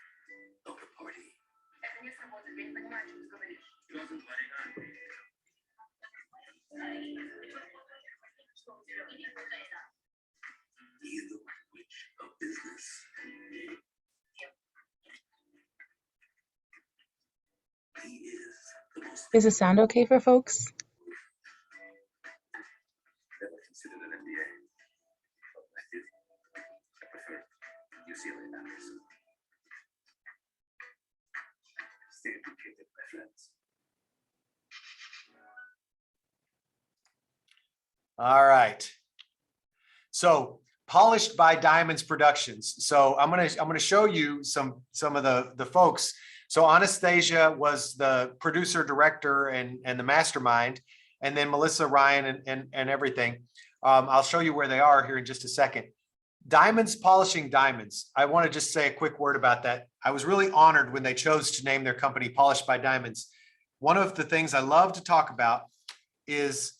S3: of the party. He is the language of business. He is the most
S2: Is the sound okay for folks?
S3: never considered an MBA. But I did. I prefer UCLA Anderson. Stay educated, my friends.
S1: All right. So Polished by Diamonds Productions. So I'm gonna show you some of the folks. So Anastasia was the producer, director, and the mastermind, and then Melissa, Ryan, and everything. I'll show you where they are here in just a second. Diamonds Polishing Diamonds. I want to just say a quick word about that. I was really honored when they chose to name their company Polished by Diamonds. One of the things I love to talk about is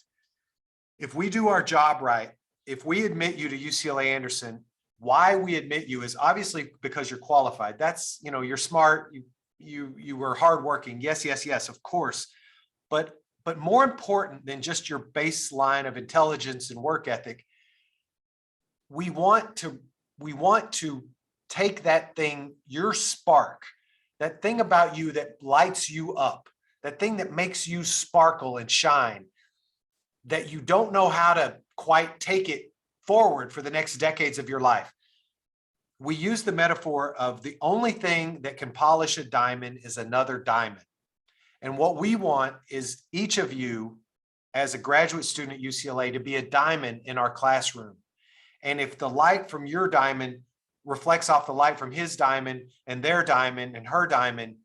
S1: if we do our job right, if we admit you to UCLA Anderson, why we admit you is obviously because you're qualified. That's, you're smart, you were hardworking. Yes, of course. But more important than just your baseline of intelligence and work ethic, we want to take that thing, your spark, that thing about you that lights you up, that thing that makes you sparkle and shine, that you don't know how to quite take it forward for the next decades of your life. We use the metaphor of the only thing that can polish a diamond is another diamond. And what we want is each of you as a graduate student at UCLA to be a diamond in our classroom. And if the light from your diamond reflects off the light from his diamond and their diamond and her diamond,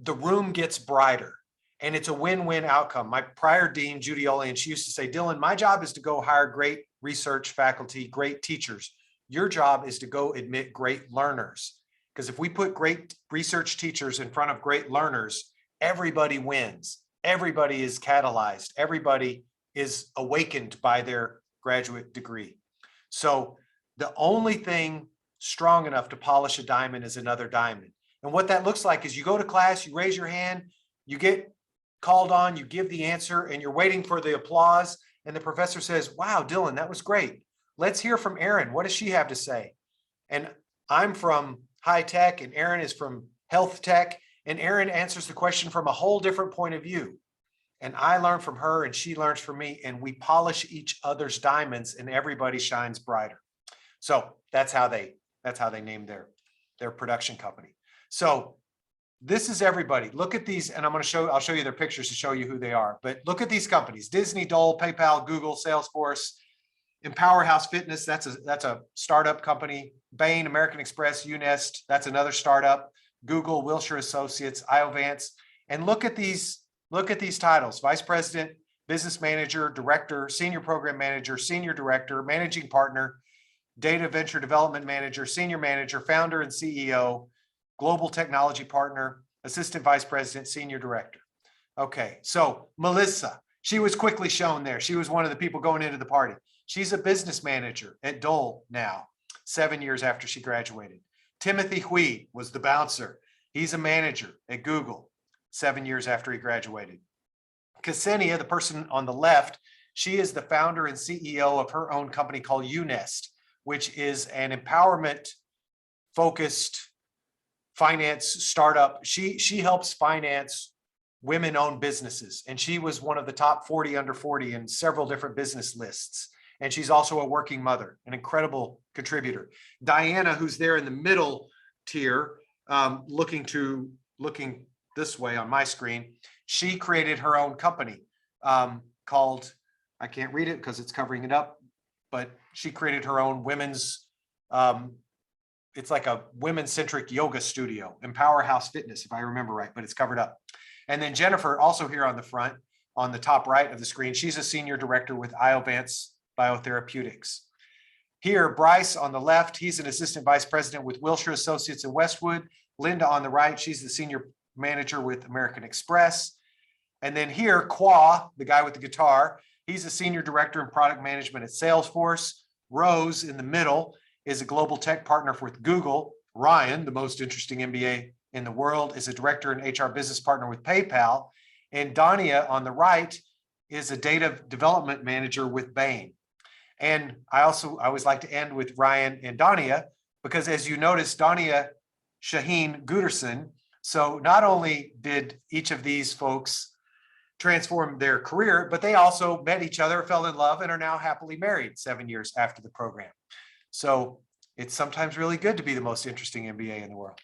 S1: the room gets brighter. And it's a win-win outcome. My prior dean, Judy Olian, she used to say, Dylan, my job is to go hire great research faculty, great teachers. Your job is to go admit great learners. Because if we put great research teachers in front of great learners, everybody wins. Everybody is catalyzed. Everybody is awakened by their graduate degree. So the only thing strong enough to polish a diamond is another diamond. And what that looks like is you go to class, you raise your hand, you get called on, you give the answer, and you're waiting for the applause. And the professor says, wow, Dylan, that was great. Let's hear from Erin. What does she have to say? And I'm from high tech, and Erin is from health tech. And Erin answers the question from a whole different point of view. And I learn from her, and she learns from me, and we polish each other's diamonds, and everybody shines brighter. So that's how they named their production company. So this is everybody. Look at these, and I'll show you their pictures to show you who they are. But look at these companies: Disney, Dole, PayPal, Google, Salesforce, Empower House Fitness. That's a startup company. Bain, American Express, Unest. That's another startup. Google, Wilshire Associates, Iovance. And look at these titles: Vice President, Business Manager, Director, Senior Program Manager, Senior Director, Managing Partner, Data Venture Development Manager, Senior Manager, Founder and CEO, Global Technology Partner, Assistant Vice President, Senior Director. Okay, so Melissa, she was quickly shown there. She was one of the people going into the party. She's a business manager at Dole now, 7 years after she graduated. Timothy Hui was the bouncer. He's a manager at Google, 7 years after he graduated. Ksenia, the person on the left, She is the founder and CEO of her own company called Unest, which is an empowerment focused finance startup. She helps finance women-owned businesses, and she was one of the top 40 under 40 in several different business lists. And she's also a working mother, an incredible contributor. Diana, who's there in the middle tier, looking this way on my screen, she created her own company called, I can't read it because it's covering it up, but she created her own women's, it's like a women-centric yoga studio, Empower House Fitness, if I remember right, but it's covered up. And then Jennifer, also here on the front, on the top right of the screen, she's a senior director with Iovance Biotherapeutics. Here, Bryce on the left, he's an assistant vice president with Wilshire Associates in Westwood. Linda on the right, she's the senior manager with American Express. And then here, Qua, the guy with the guitar, he's a senior director in product management at Salesforce. Rose in the middle is a global tech partner with Google. Ryan, the most interesting MBA in the world, is a director and HR business partner with PayPal. And Dania on the right is a data development manager with Bain. And I always like to end with Ryan and Dania, because as you notice, Dania Shaheen Gooderson. So not only did each of these folks transform their career, but they also met each other, fell in love, and are now happily married 7 years after the program. So it's sometimes really good to be the most interesting MBA in the world.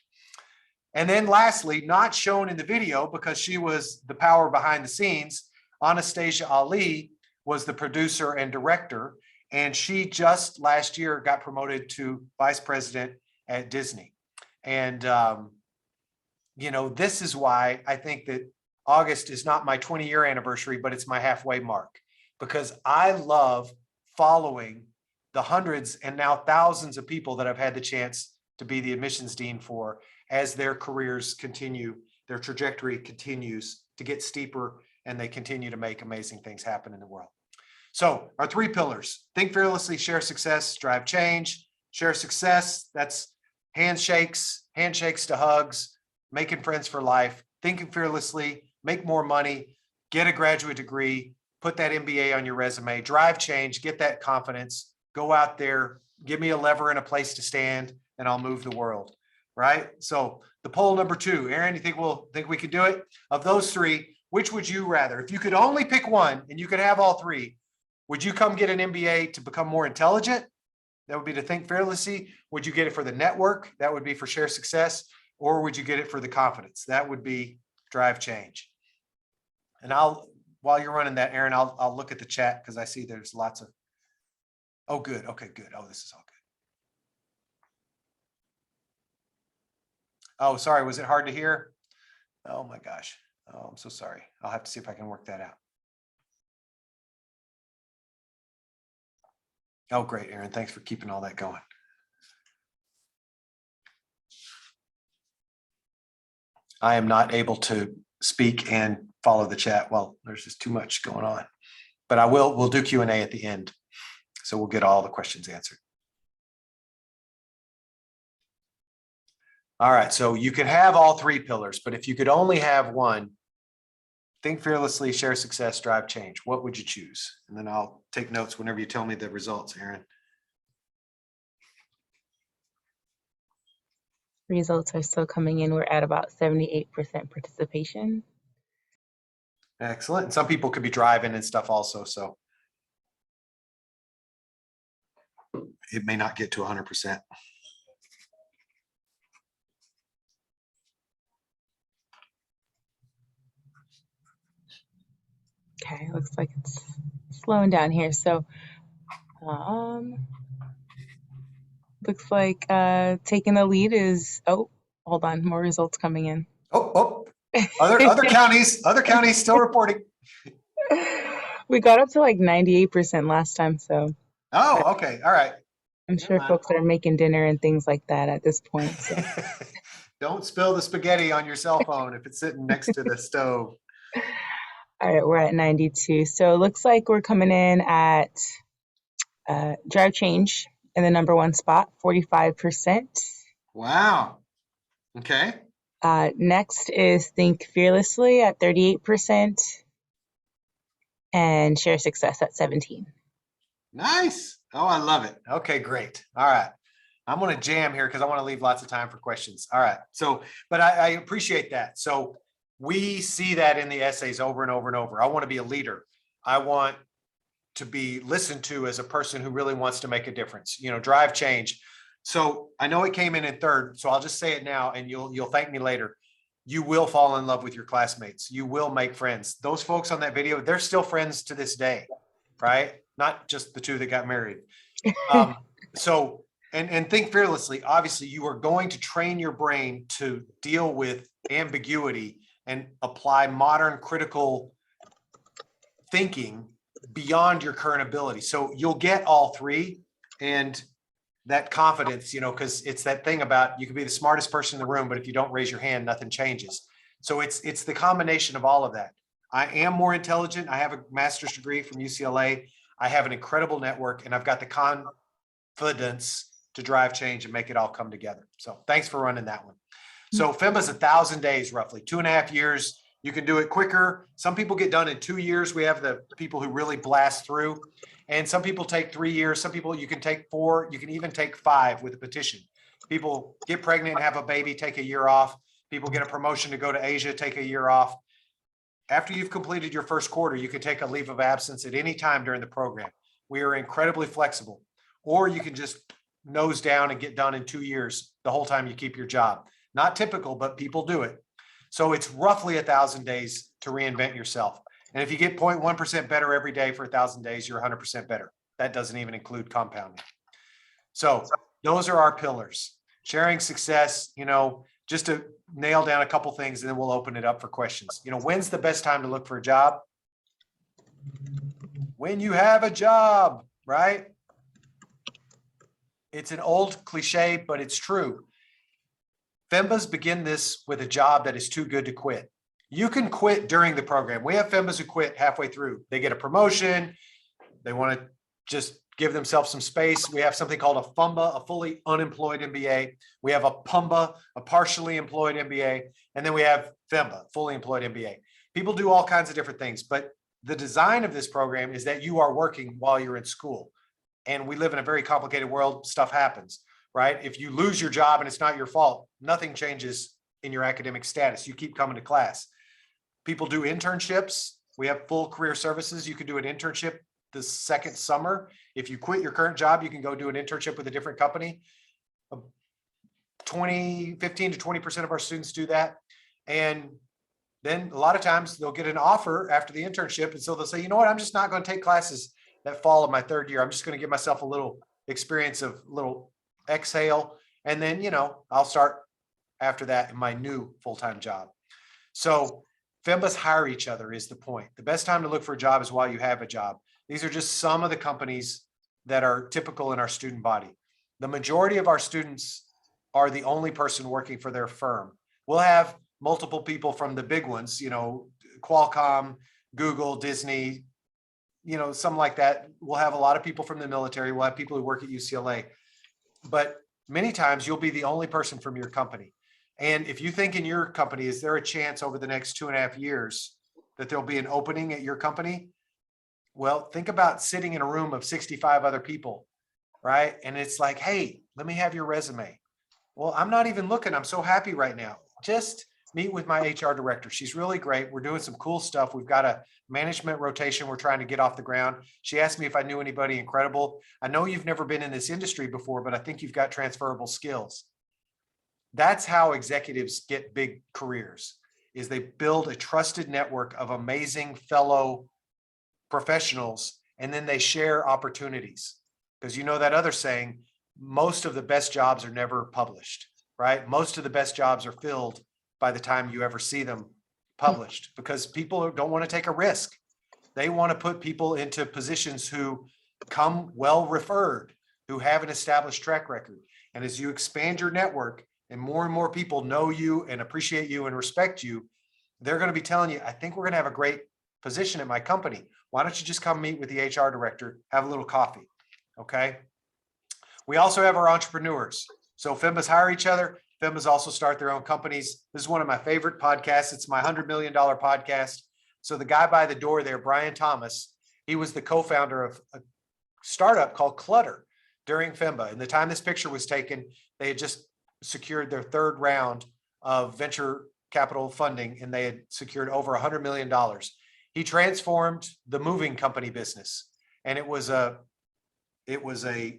S1: And then lastly, not shown in the video because she was the power behind the scenes, Anastasia Ali was the producer and director, and she just last year got promoted to vice president at Disney. And, this is why I think that August is not my 20-year anniversary, but it's my halfway mark, because I love following the hundreds and now thousands of people that I've had the chance to be the admissions dean for as their careers continue, their trajectory continues to get steeper, and they continue to make amazing things happen in the world. So our 3 pillars: think fearlessly, share success, drive change. Share success, that's handshakes to hugs, making friends for life. Thinking fearlessly, make more money, get a graduate degree, put that MBA on your resume. Drive change, get that confidence, go out there, give me a lever and a place to stand, and I'll move the world, right? So the poll number 2, Aaron, you think we could do it? Of those 3, which would you rather? If you could only pick one and you could have all 3, would you come get an MBA to become more intelligent? That would be to think fearlessly. Would you get it for the network? That would be for share success. Or would you get it for the confidence? That would be drive change. And while you're running that, Aaron, I'll look at the chat because I see there's lots of, oh, good. Okay, good. Oh, this is all good. Oh, sorry. Was it hard to hear? Oh my gosh. Oh, I'm so sorry. I'll have to see if I can work that out. Oh, great, Aaron. Thanks for keeping all that going. I am not able to speak and follow the chat. Well, there's just too much going on, but we'll do Q&A at the end. So we'll get all the questions answered. All right, so you can have all 3 pillars, but if you could only have one, think fearlessly, share success, drive change, what would you choose? And then I'll take notes whenever you tell me the results, Aaron.
S2: Results are still coming in. We're at about 78% participation.
S1: Excellent. And some people could be driving and stuff also, so it may not get to 100%.
S2: Okay, looks like it's slowing down here. So looks like taking the lead is, oh, hold on, more results coming in.
S1: Other counties still reporting.
S2: We got up to like 98% last time, so.
S1: Oh, okay. All right.
S2: I'm sure folks are making dinner and things like that at this point. So.
S1: Don't spill the spaghetti on your cell phone if it's sitting next to the stove.
S2: All right, we're at 92. So it looks like we're coming in at drive change in the number 1 spot, 45%.
S1: Wow. Okay.
S2: Next is think fearlessly at 38%. and share success at 17.
S1: Nice. Oh, I love it. Okay, great. All right. I'm going to jam here because I want to leave lots of time for questions. All right. So, but I appreciate that. So we see that in the essays over and over and over. I want to be a leader. I want to be listened to as a person who really wants to make a difference, drive change. So I know it came in third, so I'll just say it now and you'll thank me later. You will fall in love with your classmates. You will make friends. Those folks on that video, they're still friends to this day, right? Not just the two that got married. So, and think fearlessly. Obviously, you are going to train your brain to deal with ambiguity and apply modern critical thinking beyond your current ability. So you'll get all three, and that confidence, because it's that thing about you can be the smartest person in the room, but if you don't raise your hand, nothing changes. So it's the combination of all of that. I am more intelligent. I have a master's degree from UCLA. I have an incredible network, and I've got the confidence to drive change and make it all come together. So thanks for running that one. So Fema's 1,000 days, roughly 2.5 years. You can do it quicker. Some people get done in 2 years. We have the people who really blast through, and some people take 3 years. Some people you can take 4. You can even take 5 with a petition. People get pregnant and have a baby, take a year off. People get a promotion to go to Asia, take a year off. After you've completed your first quarter, you can take a leave of absence at any time during the program. We are incredibly flexible. Or you can just nose down and get done in 2 years the whole time you keep your job. Not typical, but people do it. So it's roughly 1,000 days to reinvent yourself. And if you get 0.1% better every day for 1,000 days, you're 100% better. That doesn't even include compounding. So those are our pillars. Sharing success, just to nail down a couple things, and then we'll open it up for questions. When's the best time to look for a job? When you have a job, right? It's an old cliche, but it's true. FEMBAs begin this with a job that is too good to quit. You can quit during the program. We have FEMBAs who quit halfway through. They get a promotion. They want to just give themselves some space. We have something called a FUMBA, a fully unemployed MBA. We have a PUMBA, a partially employed MBA. And then we have FEMBA, fully employed MBA. People do all kinds of different things, but the design of this program is that you are working while you're in school. And we live in a very complicated world. Stuff happens, right? If you lose your job and it's not your fault, nothing changes in your academic status. You keep coming to class. People do internships. We have full career services. You can do an internship the second summer. If you quit your current job, you can go do an internship with a different company. 15 to 20% of our students do that. And then a lot of times they'll get an offer after the internship. And so they'll say, you know what, I'm just not going to take classes that fall of my third year. I'm just going to give myself a little experience of little exhale. And then, I'll start after that in my new full-time job. So FEMBAs hire each other is the point. The best time to look for a job is while you have a job. These are just some of the companies that are typical in our student body. The majority of our students are the only person working for their firm. We'll have multiple people from the big ones, Qualcomm, Google, Disney, something like that. We'll have a lot of people from the military. We'll have people who work at UCLA. But many times you'll be the only person from your company. And if you think in your company, is there a chance over the next 2.5 years that there'll be an opening at your company? Well, think about sitting in a room of 65 other people, right? And it's like, hey, let me have your resume. Well, I'm not even looking. I'm so happy right now. Just meet with my HR director. She's really great. We're doing some cool stuff. We've got a management rotation we're trying to get off the ground. She asked me if I knew anybody incredible. I know you've never been in this industry before, but I think you've got transferable skills. That's how executives get big careers, is they build a trusted network of amazing fellow professionals, and then they share opportunities. Because that other saying, most of the best jobs are never published, right? Most of the best jobs are filled by the time you ever see them published, because people don't want to take a risk. They want to put people into positions who come well referred, who have an established track record. And as you expand your network and more people know you and appreciate you and respect you, they're going to be telling you, I think we're going to have a great position at my company. Why don't you just come meet with the HR director, have a little coffee? Okay. We also have our entrepreneurs. So FEMBAs hire each other. FEMBAs also start their own companies. This is one of my favorite podcasts. It's my $100 million podcast. So the guy by the door there, Brian Thomas, he was the co-founder of a startup called Clutter during Fema. And the time this picture was taken, they had just secured their third round of venture capital funding, and they had secured over $100 million. He transformed the moving company business. And it was a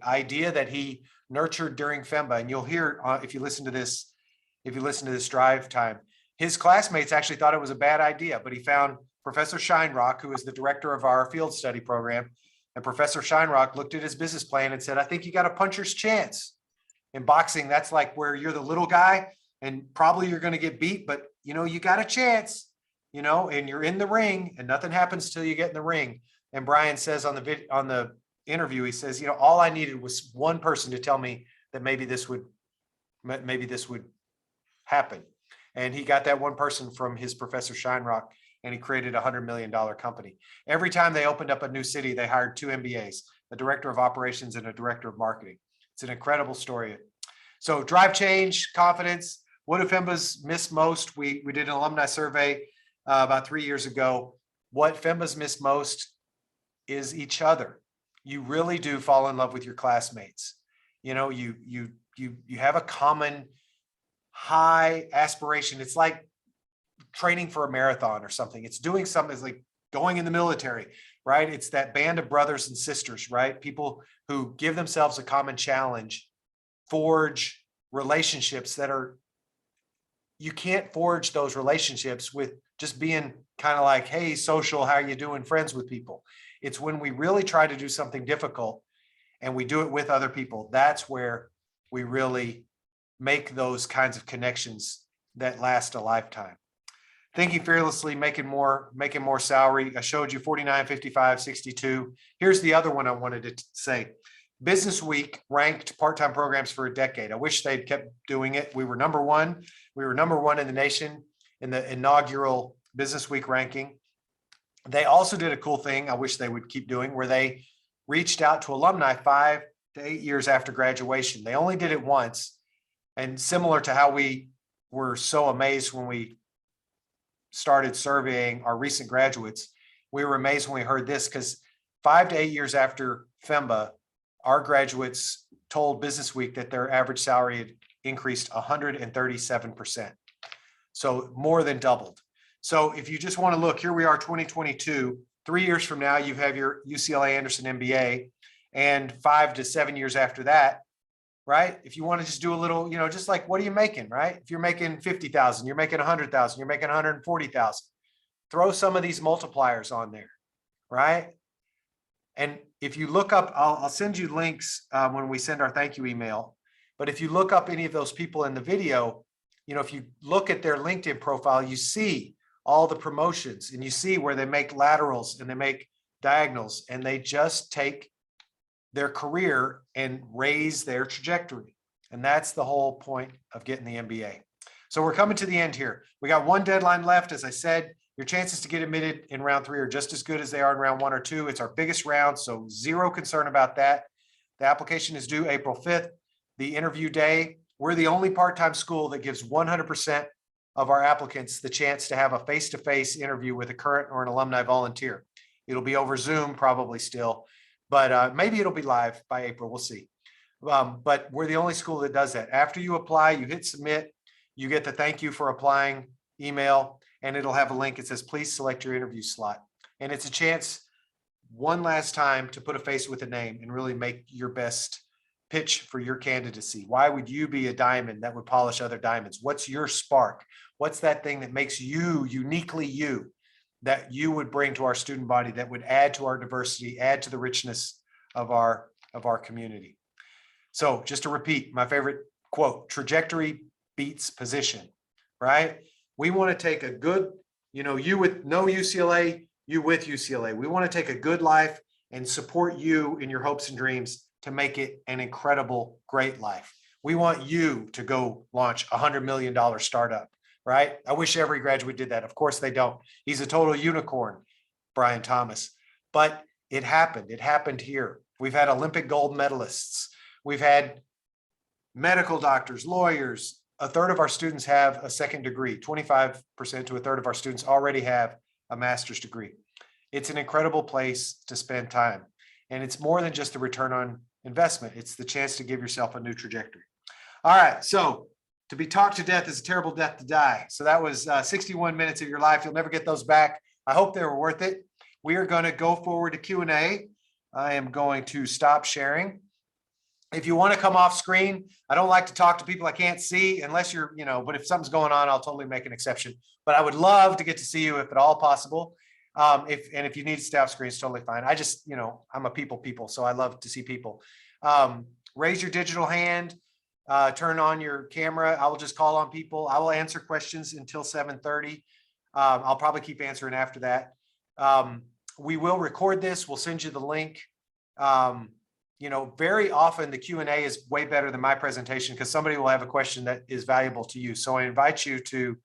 S1: idea that he nurtured during Fema. And you'll hear if you listen to this drive time, his classmates actually thought it was a bad idea, but he found Professor Shinerock, who is the director of our field study program. And Professor Shinerock looked at his business plan and said, I think you got a puncher's chance. In boxing, that's like where you're the little guy and probably you're going to get beat, but you got a chance, and you're in the ring and nothing happens till you get in the ring. And Brian says on the interview, he says, all I needed was one person to tell me that maybe this would happen. And he got that one person from his Professor Shinerock, and he created a $100 million company. Every time they opened up a new city, they hired 2 MBAs, a director of operations and a director of marketing. It's an incredible story. So drive change, confidence. What do FEMAs miss most? We did an alumni survey about 3 years ago. What FEMAs miss most is each other. You really do fall in love with your classmates. You have a common high aspiration. It's like training for a marathon or something. It's doing something. It's like going in the military, right? It's that band of brothers and sisters, right? People who give themselves a common challenge, forge relationships you can't forge those relationships with just being kind of like, hey, social, how you doing, friends with people. It's when we really try to do something difficult and we do it with other people. That's where we really make those kinds of connections that last a lifetime. Thinking fearlessly, making more salary. I showed you 49, 55, 62. Here's the other one I wanted to say. Business Week ranked part-time programs for a decade. I wish they'd kept doing it. We were number one. We were number one in the nation in the inaugural Business Week ranking. They also did a cool thing I wish they would keep doing, where they reached out to alumni 5 to 8 years after graduation. They only did it once. And similar to how we were so amazed when we started surveying our recent graduates, we were amazed when we heard this, because 5 to 8 years after Fema, our graduates told Business Week that their average salary had increased 137%. So more than doubled. So if you just want to look, here we are, 2022, 3 years from now, you have your UCLA Anderson MBA, and 5 to 7 years after that, right? If you want to just do a little, just like, what are you making, right? If you're making 50,000, you're making 100,000, you're making 140,000, throw some of these multipliers on there, right? And if you look up, I'll send you links when we send our thank you email. But if you look up any of those people in the video, if you look at their LinkedIn profile, you see all the promotions and you see where they make laterals and they make diagonals, and they just take their career and raise their trajectory. And that's the whole point of getting the MBA. So we're coming to the end here. We got one deadline left. As I said, your chances to get admitted in round 3 are just as good as they are in round 1 or 2. It's our biggest round, so zero concern about that. The application is due April 5th. The interview day, we're the only part-time school that gives 100% of our applicants the chance to have a face-to-face interview with a current or an alumni volunteer. It'll be over Zoom probably still, but maybe it'll be live by April. We'll see. But we're the only school that does that. After you apply, you hit submit, you get the thank you for applying email, and it'll have a link. It says, please select your interview slot. And it's a chance one last time to put a face with a name and really make your best pitch for your candidacy. Why would you be a diamond that would polish other diamonds? What's your spark? What's that thing that makes you uniquely you, that you would bring to our student body, that would add to our diversity, add to the richness of our community? So just to repeat my favorite quote, trajectory beats position, right? We want to take a good, you with no UCLA, you with UCLA. We want to take a good life and support you in your hopes and dreams to make it an incredible, great life. We want you to go launch a $100 million startup, right? I wish every graduate did that. Of course they don't. He's a total unicorn, Brian Thomas. But it happened. It happened here. We've had Olympic gold medalists. We've had medical doctors, lawyers. A third of our students have a second degree. 25% to a third of our students already have a master's degree. It's an incredible place to spend time. And it's more than just a return on investment. It's the chance to give yourself a new trajectory. All right. So to be talked to death is a terrible death to die. So that was 61 minutes of your life. You'll never get those back. I hope they were worth it. We are going to go forward to Q&A. I am going to stop sharing. If you want to come off screen, I don't like to talk to people I can't see unless you're, but if something's going on, I'll totally make an exception. But I would love to get to see you if at all possible. If you need to stay off screen, it's totally fine. I just, I'm a people, so I love to see people. Raise your digital hand, turn on your camera. I will just call on people. I will answer questions until 7:30. I'll probably keep answering after that. We will record this. We'll send you the link. Very often the Q&A is way better than my presentation because somebody will have a question that is valuable to you. So I invite you to,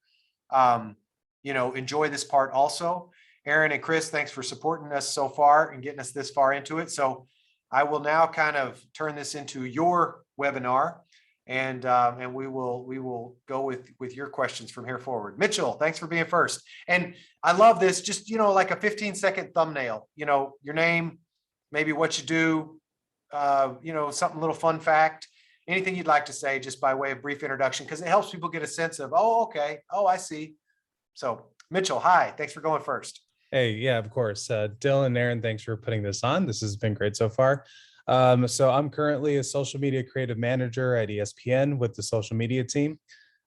S1: enjoy this part also. Aaron and Chris, thanks for supporting us so far and getting us this far into it. So I will now kind of turn this into your webinar, and we will go with your questions from here forward. Mitchell, thanks for being first. And I love this, just, like a 15-second thumbnail, your name, maybe what you do, something, a little fun fact, anything you'd like to say just by way of brief introduction, because it helps people get a sense of, oh, okay. Oh, I see. So Mitchell, hi, thanks for going first.
S4: Hey, yeah, of course. Dylan and Aaron, thanks for putting this on. This has been great so far. So I'm currently a social media creative manager at ESPN with the social media team.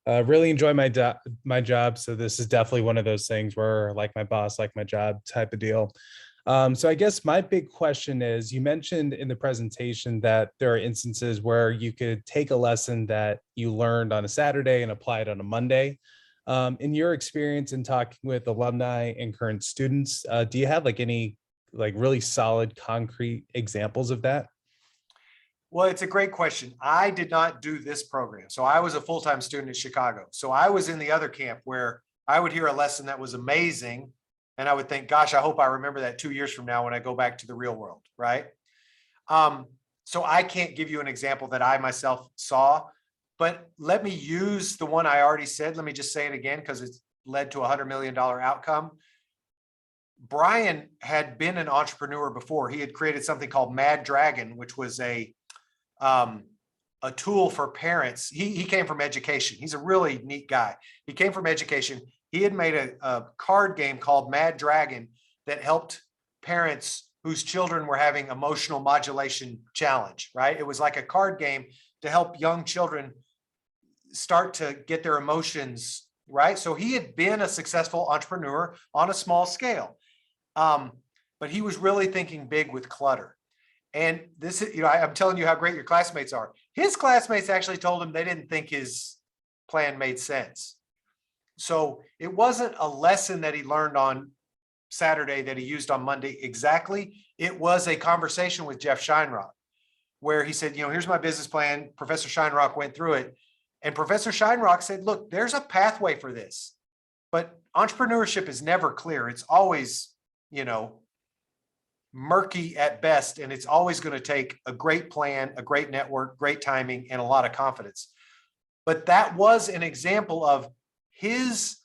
S4: Really enjoy my job. So this is definitely one of those things where like my boss, like my job type of deal. So I guess my big question is, you mentioned in the presentation that there are instances where you could take a lesson that you learned on a Saturday and apply it on a Monday. In your experience in talking with alumni and current students, do you have any really solid, concrete examples of that?
S1: Well, it's a great question. I did not do this program. So I was a full-time student in Chicago. So I was in the other camp where I would hear a lesson that was amazing. And I would think, gosh, I hope I remember that 2 years from now when I go back to the real world, right? So I can't give you an example that I myself saw, but let me use the one I already said. Let me just say it again because it's led to a $100 million outcome. Brian had been an entrepreneur before. He had created something called Mad Dragon, which was a tool for parents. He came from education. He's a really neat guy. He came from education. He had made a card game called Mad Dragon that helped parents whose children were having emotional modulation challenge, right? It was like a card game to help young children start to get their emotions right. So he had been a successful entrepreneur on a small scale, but he was really thinking big with clutter. And this is, I'm telling you how great your classmates are. His classmates actually told him they didn't think his plan made sense. So it wasn't a lesson that he learned on Saturday that he used on Monday exactly. It was a conversation with Jeff Shinerock where he said, here's my business plan. Professor Shinerock went through it. And Professor Shinerock said, look, there's a pathway for this, but entrepreneurship is never clear. It's always, murky at best. And it's always going to take a great plan, a great network, great timing, and a lot of confidence. But that was an example of his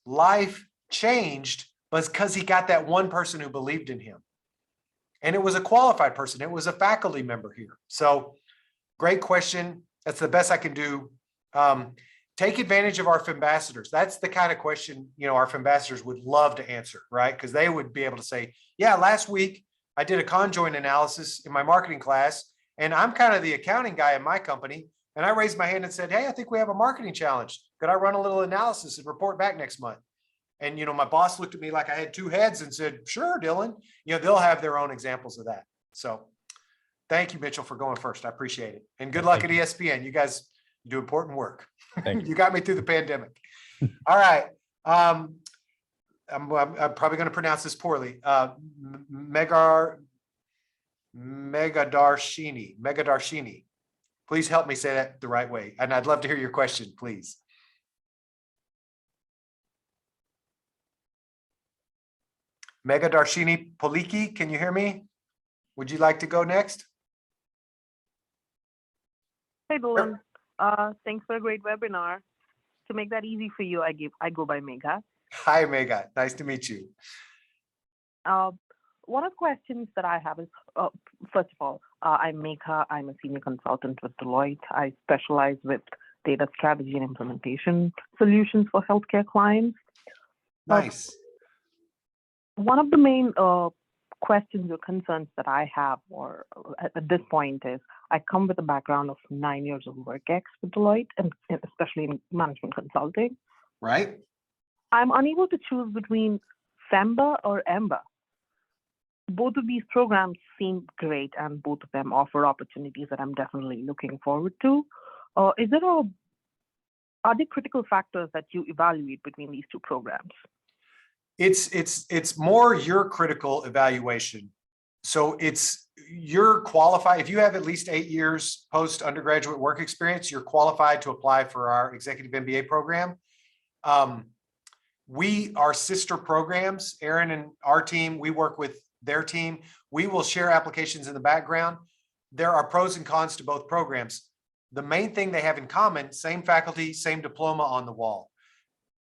S1: life changed because he got that one person who believed in him. And it was a qualified person. It was a faculty member here. So great question. That's the best I can do. Take advantage of our Fembassadors. That's the kind of question, our Fembassadors would love to answer, right? Because they would be able to say, yeah, last week I did a conjoint analysis in my marketing class, and I'm kind of the accounting guy in my company. And I raised my hand and said, hey, I think we have a marketing challenge. Could I run a little analysis and report back next month? And, my boss looked at me like I had two heads and said, sure, Dylan, they'll have their own examples of that. So thank you, Mitchell, for going first. I appreciate it. And good luck at ESPN. You guys do important work.
S4: Thank you.
S1: You got me through the pandemic. All right. I'm probably going to pronounce this poorly. Megadarshini. Please help me say that the right way. And I'd love to hear your question, please. Megadarshini Poliki, can you hear me? Would you like to go next?
S5: Hey, Dylan. Thanks for a great webinar. To make that easy for you, I go by Mega.
S1: Hi, Mega. Nice to meet you.
S5: One of the questions that I have is, first of all, I'm Megha. I'm a senior consultant with Deloitte. I specialize with data strategy and implementation solutions for healthcare clients.
S1: Nice.
S5: One of the main questions or concerns that I have, or at this point, is I come with a background of 9 years of work ex with Deloitte, and especially in management consulting.
S1: Right.
S5: I'm unable to choose between FEMBA or EMBA. Both of these programs seem great, and both of them offer opportunities that I'm definitely looking forward to. Are there critical factors that you evaluate between these two programs?
S1: It's more your critical evaluation. So you're qualified. If you have at least 8 years post undergraduate work experience, you're qualified to apply for our executive MBA program. We are sister programs. Aaron and our team, we work with their team. We will share applications in the background. There are pros and cons to both programs. The main thing they have in common, same faculty, same diploma on the wall.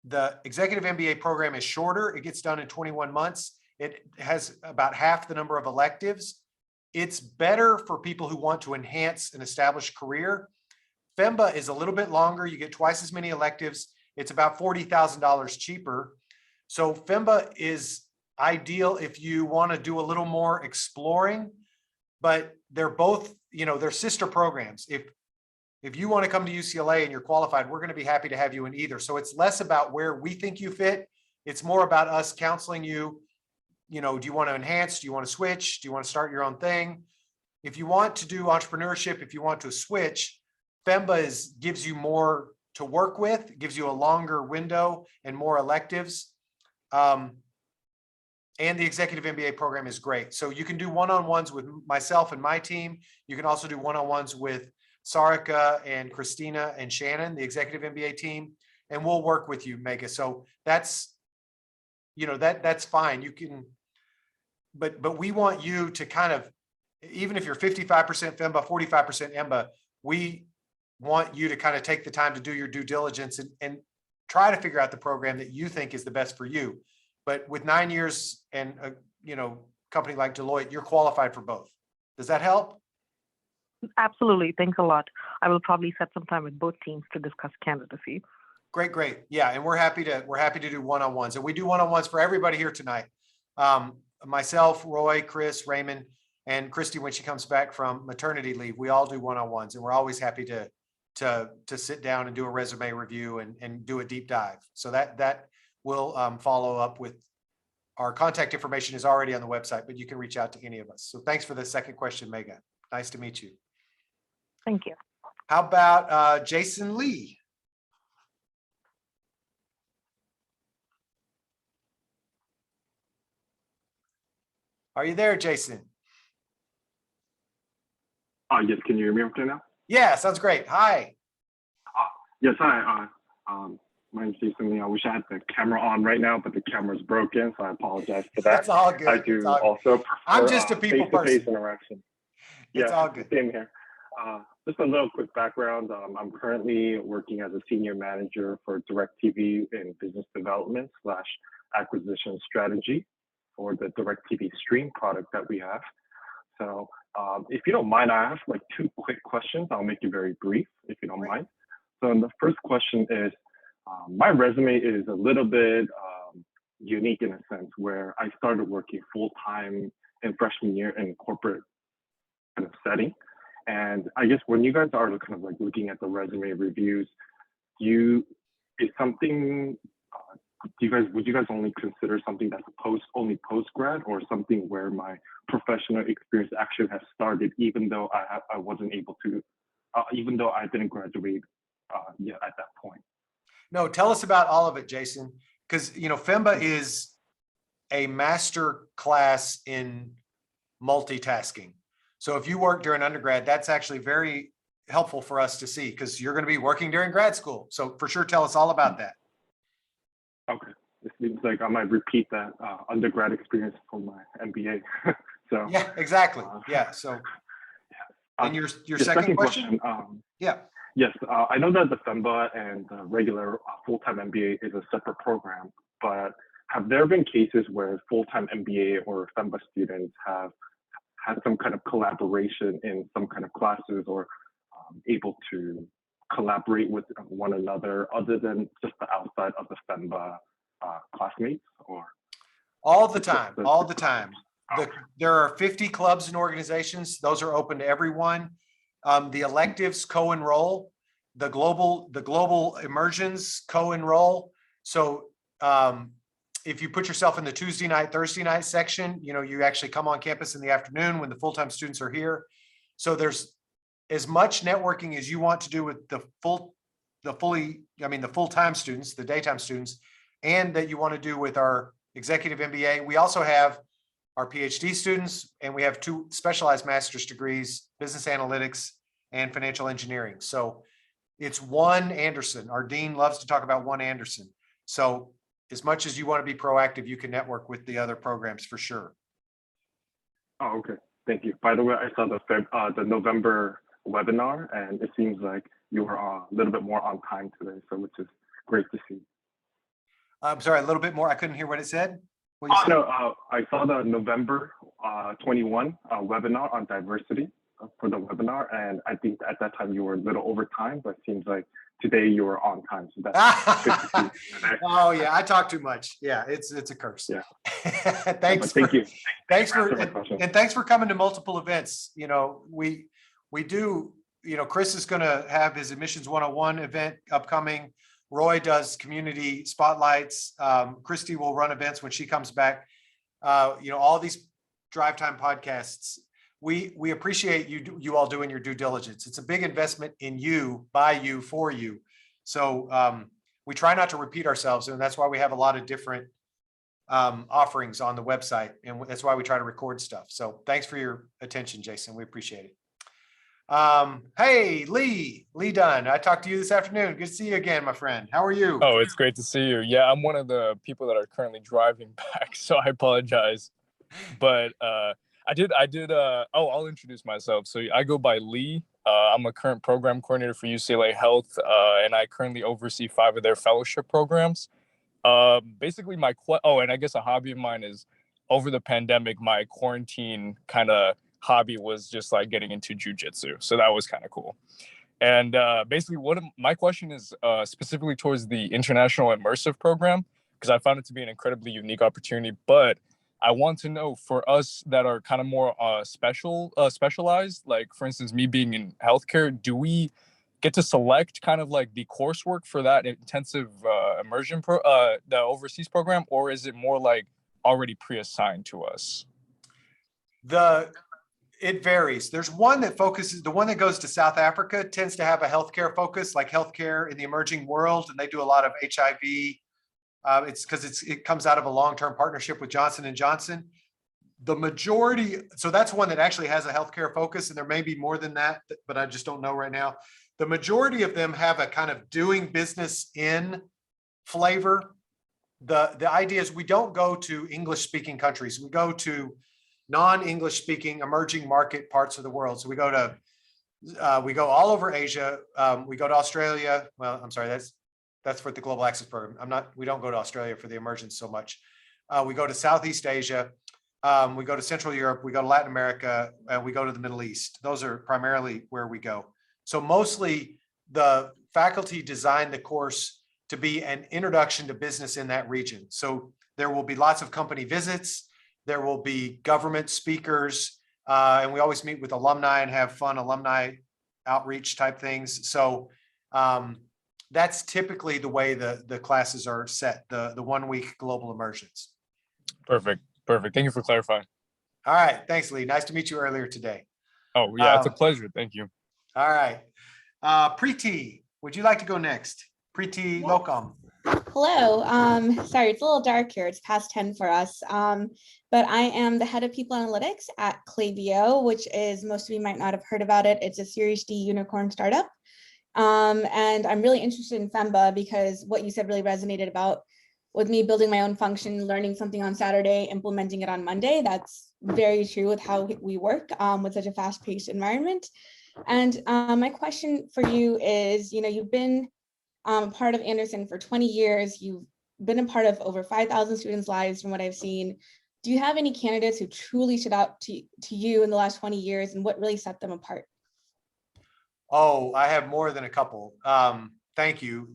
S1: The executive MBA program is shorter. It gets done in 21 months. It has about half the number of electives. It's better for people who want to enhance an established career. FEMBA is a little bit longer. You get twice as many electives. It's about $40,000 cheaper. So FEMBA is ideal if you want to do a little more exploring, but they're both, they're sister programs. If you want to come to UCLA and you're qualified, we're going to be happy to have you in either. So it's less about where we think you fit. It's more about us counseling you. Do you want to enhance? Do you want to switch? Do you want to start your own thing? If you want to do entrepreneurship, if you want to switch, FEMBA gives you more to work with, gives you a longer window and more electives. And the executive MBA program is great. So you can do one-on-ones with myself and my team. You can also do one-on-ones with Sarika and Christina and Shannon, the executive MBA team, and we'll work with you, Mega. So that's, that's fine. You can, but we want you to kind of, even if you're 55% FEMBA, 45% EMBA, we want you to kind of take the time to do your due diligence and try to figure out the program that you think is the best for you. But with 9 years and a company like Deloitte, you're qualified for both. Does that help?
S5: Absolutely. Thanks a lot. I will probably set some time with both teams to discuss candidacy.
S1: Great. Yeah, and we're happy to do one-on-ones, and we do one-on-ones for everybody here tonight. Myself, Roy, Chris, Raymond, and Christy when she comes back from maternity leave. We all do one-on-ones, and we're always happy to sit down and do a resume review and do a deep dive. So that will follow up with our contact information is already on the website, but you can reach out to any of us. So thanks for the second question, Mega. Nice to meet you.
S5: Thank you.
S1: How about Jason Lee? Are you there, Jason?
S6: Yes, can you hear me okay now?
S1: Yeah, sounds great. Hi.
S6: Yes, hi. My name's Jason Lee. I wish I had the camera on right now, but the camera's broken, so I apologize for that.
S1: That's all good.
S6: I do also prefer
S1: I'm just a people
S6: face-to-face
S1: person.
S6: interaction.
S1: It's
S6: Yeah,
S1: all good.
S6: same here. Just a little quick background. I'm currently working as a senior manager for DirecTV in business development / acquisition strategy for the DirecTV Stream product that we have. So if you don't mind, I have like 2 quick questions. I'll make it very brief, if you don't mind. So the first question is, my resume is a little bit unique in a sense where I started working full-time in freshman year in corporate kind of setting. And I guess when you guys are kind of like looking at the resume reviews, would you guys only consider something that's only post-grad, or something where my professional experience actually has started even though I wasn't able to, even though I didn't graduate yet at that point?
S1: No, tell us about all of it, Jason, because FEMBA is a master class in multitasking. So if you work during undergrad, that's actually very helpful for us to see, because you're going to be working during grad school. So for sure, tell us all about that.
S6: Okay, it seems like I might repeat that undergrad experience for my MBA. So
S1: yeah, exactly. Yeah. So and your second question? Yeah.
S6: Yes, I know that the FEMBA and the regular full-time MBA is a separate program, but have there been cases where full-time MBA or FEMBA students have had some kind of collaboration in some kind of classes, or able to collaborate with one another other than just the outside of the FEMBA classmates? Or
S1: all the time. There are 50 clubs and organizations. Those are open to everyone. The electives co-enroll, the global immersions co-enroll. So if you put yourself in the Tuesday night, Thursday night section, you actually come on campus in the afternoon when the full-time students are here. So there's as much networking as you want to do with the full-time students, the daytime students, and that you want to do with our executive MBA. We also have our PhD students, and we have 2 specialized master's degrees, business analytics and financial engineering. So it's one Anderson. Our dean loves to talk about one Anderson. So as much as you want to be proactive, you can network with the other programs for sure.
S6: Oh, okay. Thank you. By the way, I saw the November webinar, and it seems like you were a little bit more on time today, so which is great to see.
S1: I'm sorry, a little bit more. I couldn't hear what it said.
S6: No, I saw the November 21 webinar on diversity for the webinar, and I think at that time you were a little over time, but it seems like today you were on time. So that's good to see.
S1: Oh yeah, I talk too much. Yeah, it's a curse.
S6: Yeah.
S1: Thanks for coming to multiple events. We do. Chris is going to have his Admissions 101 event upcoming. Roy does community spotlights. Christy will run events when she comes back. All these drive time podcasts. We appreciate you all doing your due diligence. It's a big investment in you, by you, for you. So we try not to repeat ourselves, and that's why we have a lot of different offerings on the website, and that's why we try to record stuff. So thanks for your attention, Jason. We appreciate it. Hey, Lee Dunn. I talked to you this afternoon. Good to see you again, my friend. How are you?
S7: Oh, it's great to see you. Yeah, I'm one of the people that are currently driving back, so I apologize. But I'll introduce myself. So I go by Lee. I'm a current program coordinator for UCLA Health, and I currently oversee 5 of their fellowship programs. Basically and I guess a hobby of mine is, over the pandemic, my quarantine kind of hobby was just like getting into jujitsu. So that was kind of cool. And basically my question is specifically towards the International Immersive Program, because I found it to be an incredibly unique opportunity. But I want to know, for us that are kind of more specialized, like for instance, me being in healthcare, do we get to select kind of like the coursework for that intensive immersion the overseas program, or is it more like already pre-assigned to us?
S1: It varies. There's one that focuses, the one that goes to South Africa tends to have a healthcare focus, like healthcare in the emerging world, and they do a lot of HIV. It's because it comes out of a long-term partnership with Johnson & Johnson. The majority, so that's one that actually has a healthcare focus, and there may be more than that, but I just don't know right now. The majority of them have a kind of doing business in flavor. The idea is we don't go to English-speaking countries. We go to non-English speaking emerging market parts of the world. So we go all over Asia. We go to Australia. Well, I'm sorry, that's for the Global Access Program. We don't go to Australia for the immersion so much. We go to Southeast Asia. We go to Central Europe. We go to Latin America, and we go to the Middle East. Those are primarily where we go. So mostly the faculty designed the course to be an introduction to business in that region. So there will be lots of company visits. There will be government speakers, and we always meet with alumni and have fun alumni outreach type things. So that's typically the way the classes are set, the 1 week global immersions.
S7: Perfect. Thank you for clarifying.
S1: All right. Thanks, Lee. Nice to meet you earlier today.
S7: Oh, yeah, it's a pleasure. Thank you.
S1: All right. Preeti, would you like to go next? Preeti Lokam.
S8: Hello. Sorry, it's a little dark here. It's past 10 for us. But I am the head of people analytics at Klaviyo, which is, most of you might not have heard about it. It's a Series D unicorn startup. And I'm really interested in FEMBA because what you said really resonated about with me building my own function, learning something on Saturday, implementing it on Monday. That's very true with how we work with such a fast-paced environment. And my question for you is, you've been part of Anderson for 20 years. You've been a part of over 5,000 students' lives from what I've seen. Do you have any candidates who truly stood out to you in the last 20 years, and what really set them apart?
S1: Oh, I have more than a couple. Thank you.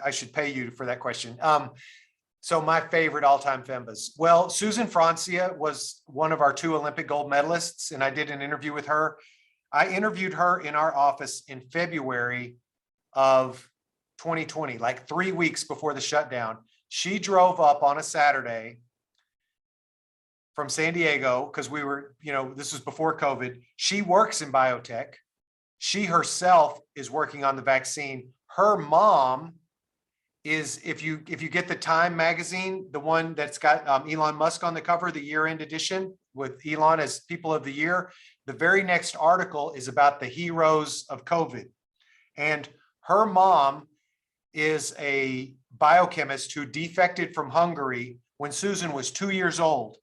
S1: I should pay you for that question. So my favorite all-time Fembas. Well, Susan Francia was one of our 2 Olympic gold medalists, and I did an interview with her. I interviewed her in our office in February of 2020, like 3 weeks before the shutdown. She drove up on a Saturday from San Diego because we were, this was before COVID. She works in biotech. She herself is working on the vaccine. Her mom is, if you get the Time magazine, the one that's got Elon Musk on the cover, the year-end edition with Elon as People of the Year, the very next article is about the heroes of COVID. And her mom is a biochemist who defected from Hungary when Susan was 2 years old.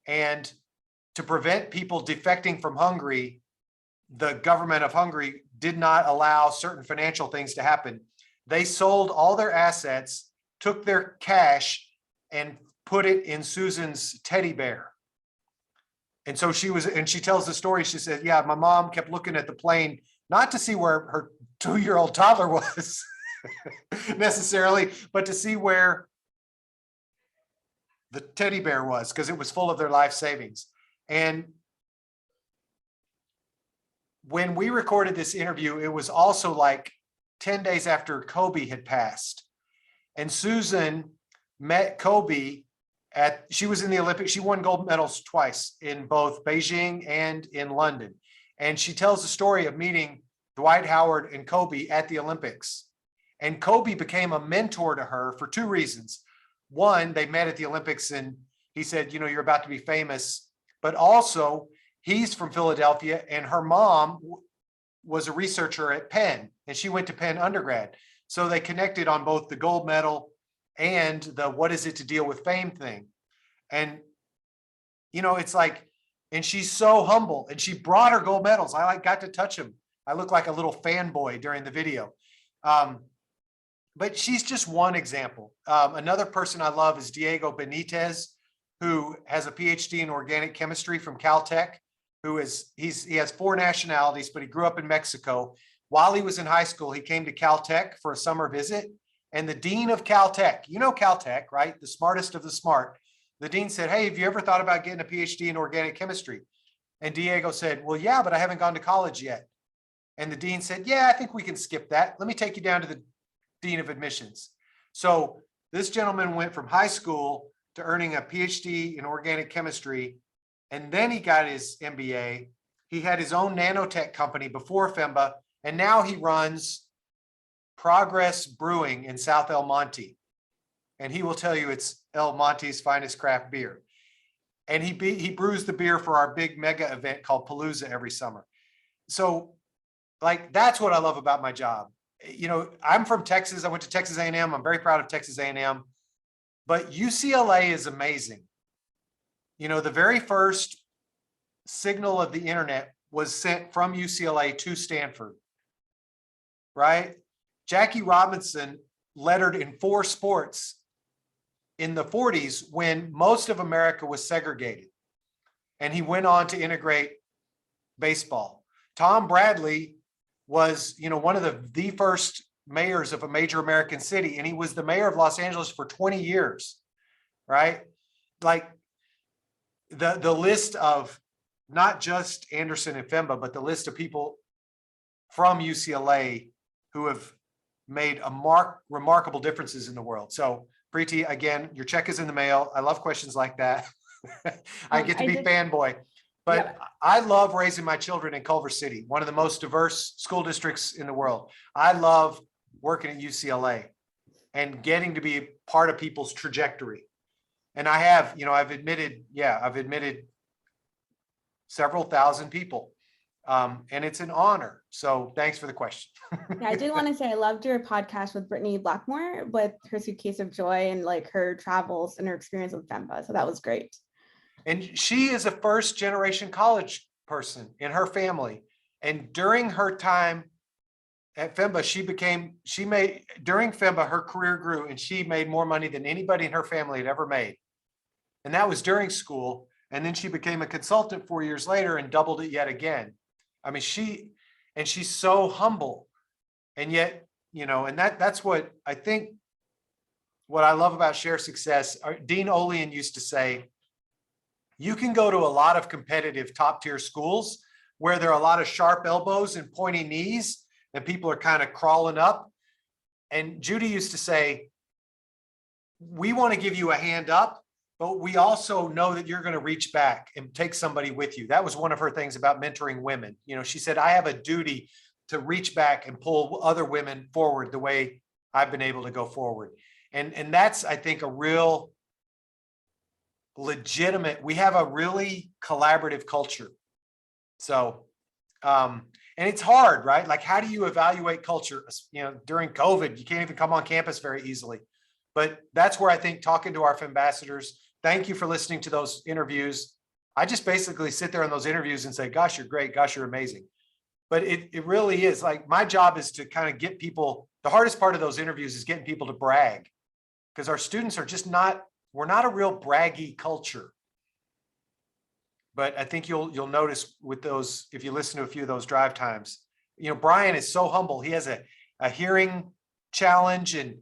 S1: And to prevent people defecting from Hungary, the government of Hungary did not allow certain financial things to happen. They sold all their assets, took their cash, and put it in Susan's teddy bear. And so she tells the story. She said, yeah, my mom kept looking at the plane, not to see where her 2-year-old toddler was necessarily, but to see where the teddy bear was, because it was full of their life savings. And when we recorded this interview, it was also like 10 days after Kobe had passed. And Susan met Kobe she was in the Olympics. She won gold medals twice in both Beijing and in London. And she tells the story of meeting Dwight Howard and Kobe at the Olympics. And Kobe became a mentor to her for 2 reasons. One, they met at the Olympics and he said, you're about to be famous, but also he's from Philadelphia and her mom was a researcher at Penn and she went to Penn undergrad. So they connected on both the gold medal and the what is it to deal with fame thing. And, it's like, and she's so humble and she brought her gold medals. I got to touch them. I look like a little fanboy during the video. But she's just one example. Another person I love is Diego Benitez, who has a PhD in organic chemistry from Caltech, he has 4 nationalities, but he grew up in Mexico. While he was in high school, he came to Caltech for a summer visit. And the dean of Caltech, Caltech, right? The smartest of the smart. The dean said, hey, have you ever thought about getting a PhD in organic chemistry? And Diego said, well, yeah, but I haven't gone to college yet. And the dean said, yeah, I think we can skip that. Let me take you down to the dean of admissions. So this gentleman went from high school to earning a PhD in organic chemistry. And then he got his MBA. He had his own nanotech company before Fema. And now he runs Progress Brewing in South El Monte. And he will tell you it's El Monte's finest craft beer. And he brews the beer for our big mega event called Palooza every summer. So that's what I love about my job. I'm from Texas. I went to Texas A&M. I'm very proud of Texas A&M. But UCLA is amazing. The very first signal of the internet was sent from UCLA to Stanford, right? Jackie Robinson lettered in 4 sports in the 40s when most of America was segregated. And he went on to integrate baseball. Tom Bradley was, one of the first mayors of a major American city, and he was the mayor of Los Angeles for 20 years, right? Like the list of not just Anderson and Fema, but the list of people from UCLA who have made remarkable differences in the world. So Preeti, again, your check is in the mail. I love questions like that. I get to be fanboy. But I love raising my children in Culver City, one of the most diverse school districts in the world. I love working at UCLA and getting to be part of people's trajectory. And I have, I've admitted several thousand people. And it's an honor. So thanks for the question.
S8: Yeah, I did want to say I loved your podcast with Brittany Blackmore with her Suitcase of Joy and her travels and her experience with Fema. So that was great.
S1: And she is a first generation college person in her family. And during her time at Fema, during Fema, her career grew and she made more money than anybody in her family had ever made. And that was during school. And then she became a consultant 4 years later and doubled it yet again. I mean, she's so humble. And yet, and that's what I think, what I love about Share Success. Dean Olean used to say, you can go to a lot of competitive top tier schools where there are a lot of sharp elbows and pointy knees and people are kind of crawling up. And Judy used to say, we want to give you a hand up, but we also know that you're going to reach back and take somebody with you. That was one of her things about mentoring women. She said, I have a duty to reach back and pull other women forward the way I've been able to go forward. And that's, I think, a real legitimate, we have a really collaborative culture. So, and it's hard, right? Like, how do you evaluate culture? During COVID, you can't even come on campus very easily. But that's where I think talking to our ambassadors, thank you for listening to those interviews. I just basically sit there in those interviews and say, gosh, you're great. Gosh, you're amazing. But it really is like, my job is to kind of get people, the hardest part of those interviews is getting people to brag, because our students are just we're not a real braggy culture. But I think you'll notice with those, if you listen to a few of those drive times, Brian is so humble. He has a hearing challenge, and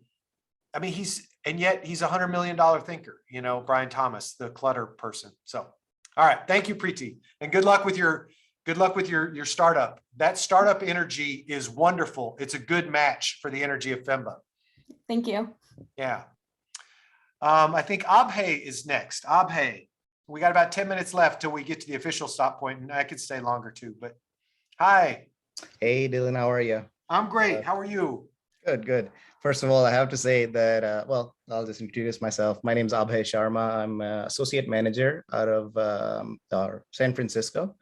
S1: I mean, yet he's $100 million thinker, Brian Thomas, the clutter person. So, all right. Thank you, Preeti. And good luck with your startup. That startup energy is wonderful. It's a good match for the energy of Fema.
S8: Thank you.
S1: Yeah. I think Abhay is next. Abhay, we got about 10 minutes left till we get to the official stop point, and I could stay longer too, but hi.
S9: Hey, Dylan, how are you?
S1: I'm great. How are you?
S9: Good. First of all, I have to say that, I'll just introduce myself. My name is Abhay Sharma. I'm associate manager out of San Francisco.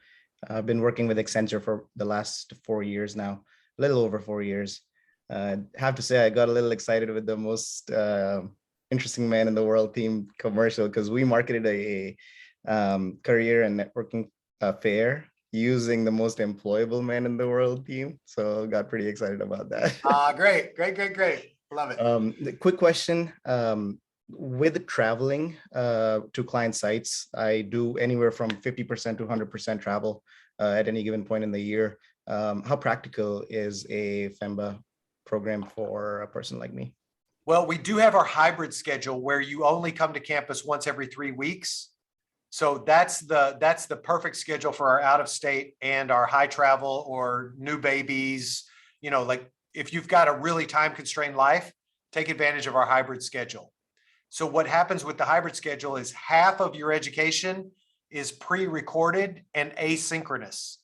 S9: I've been working with Accenture for the last 4 years now, a little over 4 years. Have to say, I got a little excited with the most interesting man in the world team commercial, because we marketed a career and networking fair using the most employable man in the world team. So got pretty excited about that.
S1: Great. Love it.
S9: The quick question, with traveling to client sites, I do anywhere from 50% to 100% travel at any given point in the year. How practical is a FEMBA program for a person like me?
S1: Well, we do have our hybrid schedule where you only come to campus once every 3 weeks. So that's the perfect schedule for our out of state and our high travel or new babies. Like if you've got a really time constrained life, take advantage of our hybrid schedule. So what happens with the hybrid schedule is half of your education is pre-recorded and asynchronous.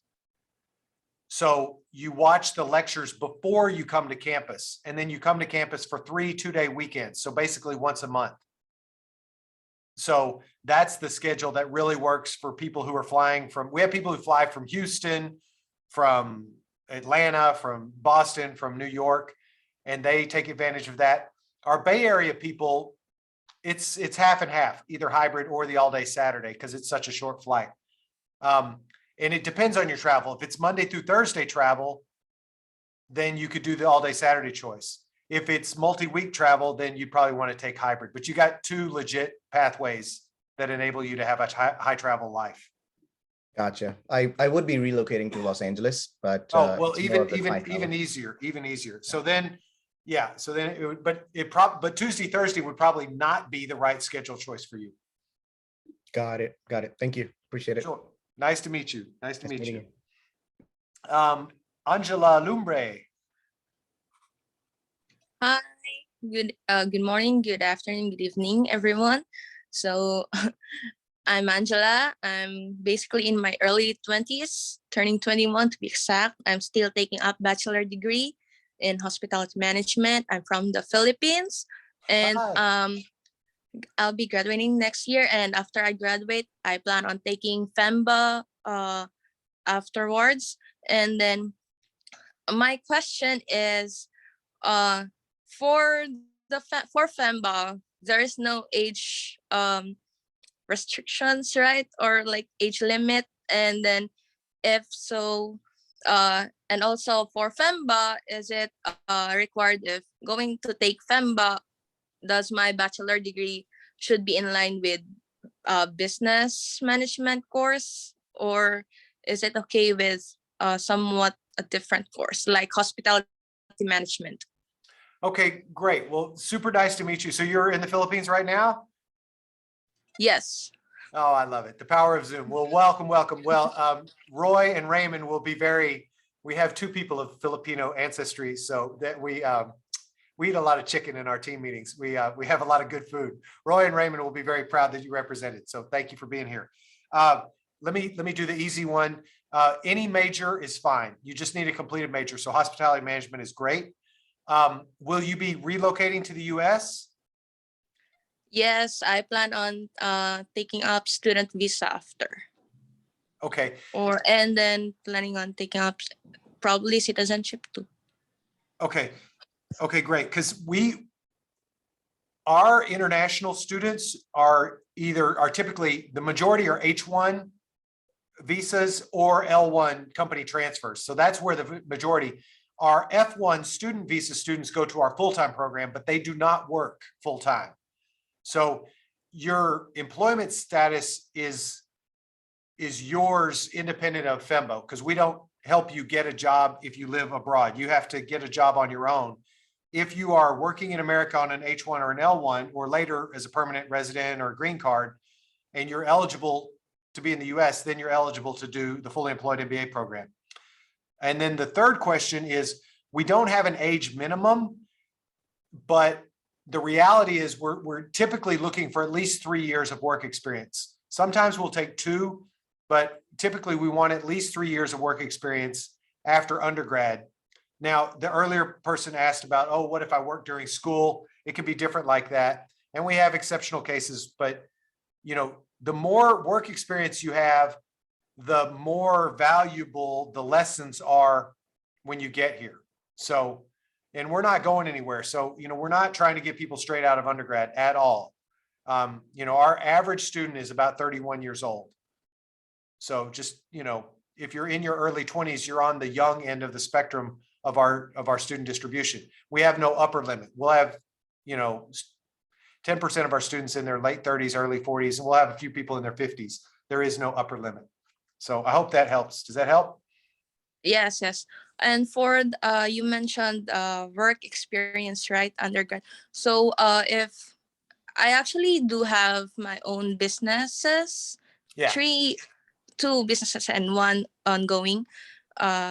S1: So you watch the lectures before you come to campus, and then you come to campus for 3 2-day weekends. So basically once a month. So that's the schedule that really works for people who are flying from, we have people who fly from Houston, from Atlanta, from Boston, from New York, and they take advantage of that. Our Bay Area people, it's half and half, either hybrid or the all day Saturday, because it's such a short flight. And it depends on your travel. If it's Monday through Thursday travel, then you could do the all day Saturday choice. If it's multi-week travel, then you probably want to take hybrid, but you got 2 legit pathways that enable you to have a high travel life.
S9: Gotcha. I would be relocating to Los Angeles, but
S1: even easier. So then, it would, but Tuesday, Thursday would probably not be the right schedule choice for you.
S9: Got it. Thank you. Appreciate it.
S1: Sure. Nice to meet you. Nice to meet you. Angela Lumbre.
S10: Hi, good morning, good afternoon, good evening, everyone. So I'm Angela. I'm basically in my early 20s, turning 21 to be exact. I'm still taking up bachelor degree in hospitality management. I'm from the Philippines, and I'll be graduating next year. And after I graduate, I plan on taking FEMBA afterwards. And then my question is, for FEMBA, there is no age restrictions, right? Or like age limit. And then if so, and also for FEMBA, is it required if going to take FEMBA, does my bachelor degree should be in line with business management course, or is it okay with somewhat a different course like hospitality management?
S1: Okay, great. Well, super nice to meet you. So you're in the Philippines right now?
S10: Yes.
S1: Oh, I love it. The power of Zoom. Well, welcome, welcome. Well, Roy and Raymond will be we have two people of Filipino ancestry, so that we eat a lot of chicken in our team meetings. We have a lot of good food. Roy and Raymond will be very proud that you represented. So thank you for being here. Let me do the easy one. Any major is fine. You just need a completed major. So hospitality management is great. Will you be relocating to the US?
S10: Yes, I plan on taking up student visa after.
S1: Okay.
S10: And then planning on taking up probably citizenship too.
S1: Okay. Okay, great. Because our international students are typically, the majority are H1 visas or L1 company transfers. So that's where the majority. Our F1 student visa students go to our full-time program, but they do not work full-time. So your employment status is yours independent of FEMBO, because we don't help you get a job if you live abroad. You have to get a job on your own. If you are working in America on an H1 or an L1, or later as a permanent resident or a green card, and you're eligible to be in the US, then you're eligible to do the fully employed MBA program. And then the third question is, we don't have an age minimum, but the reality is we're typically looking for at least 3 years of work experience. Sometimes we'll take 2, but typically we want at least 3 years of work experience after undergrad. Now, the earlier person asked about, oh, what if I work during school? It can be different like that. And we have exceptional cases, but the more work experience you have, the more valuable the lessons are when you get here. So, and we're not going anywhere. So, we're not trying to get people straight out of undergrad at all. Our average student is about 31 years old. So just, if you're in your early 20s, you're on the young end of the spectrum of our student distribution. We have no upper limit. We'll have, 10% of our students in their late 30s, early 40s, and we'll have a few people in their 50s. There is no upper limit. So I hope that helps. Does that help?
S10: Yes. And for you mentioned work experience, right? Undergrad. So if I actually do have my own businesses,
S1: Yeah.
S10: 2 businesses and 1 ongoing.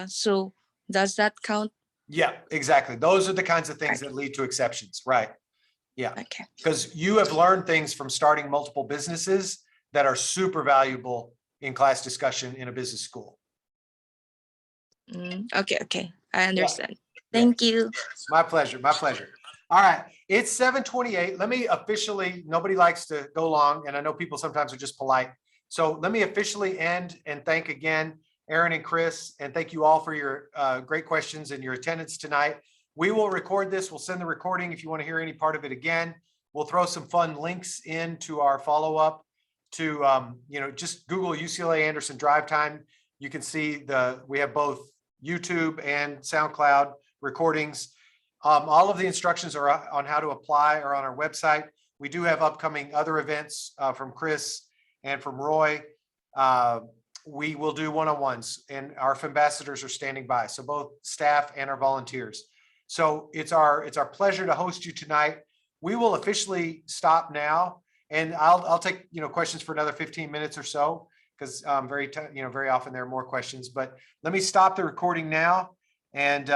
S10: So does that count?
S1: Yeah, exactly. Those are the kinds of things that lead to exceptions, right? Yeah.
S10: Okay. Because
S1: you have learned things from starting multiple businesses that are super valuable in class discussion in a business school.
S10: Okay. I understand. Thank you.
S1: My pleasure. All right. It's 7:28. Let me officially, nobody likes to go long, and I know people sometimes are just polite. So let me officially end and thank again Aaron and Chris, and thank you all for your great questions and your attendance tonight. We will record this. We'll send the recording if you want to hear any part of it again. We'll throw some fun links into our follow-up to, just Google UCLA Anderson Drive Time. You can see we have both YouTube and SoundCloud recordings. All of the instructions are on how to apply are on our website. We do have upcoming other events from Chris and from Roy. We will do one-on-ones, and our ambassadors are standing by. So both staff and our volunteers. So it's our pleasure to host you tonight. We will officially stop now, and I'll take questions for another 15 minutes or so, because very often there are more questions. But let me stop the recording now, and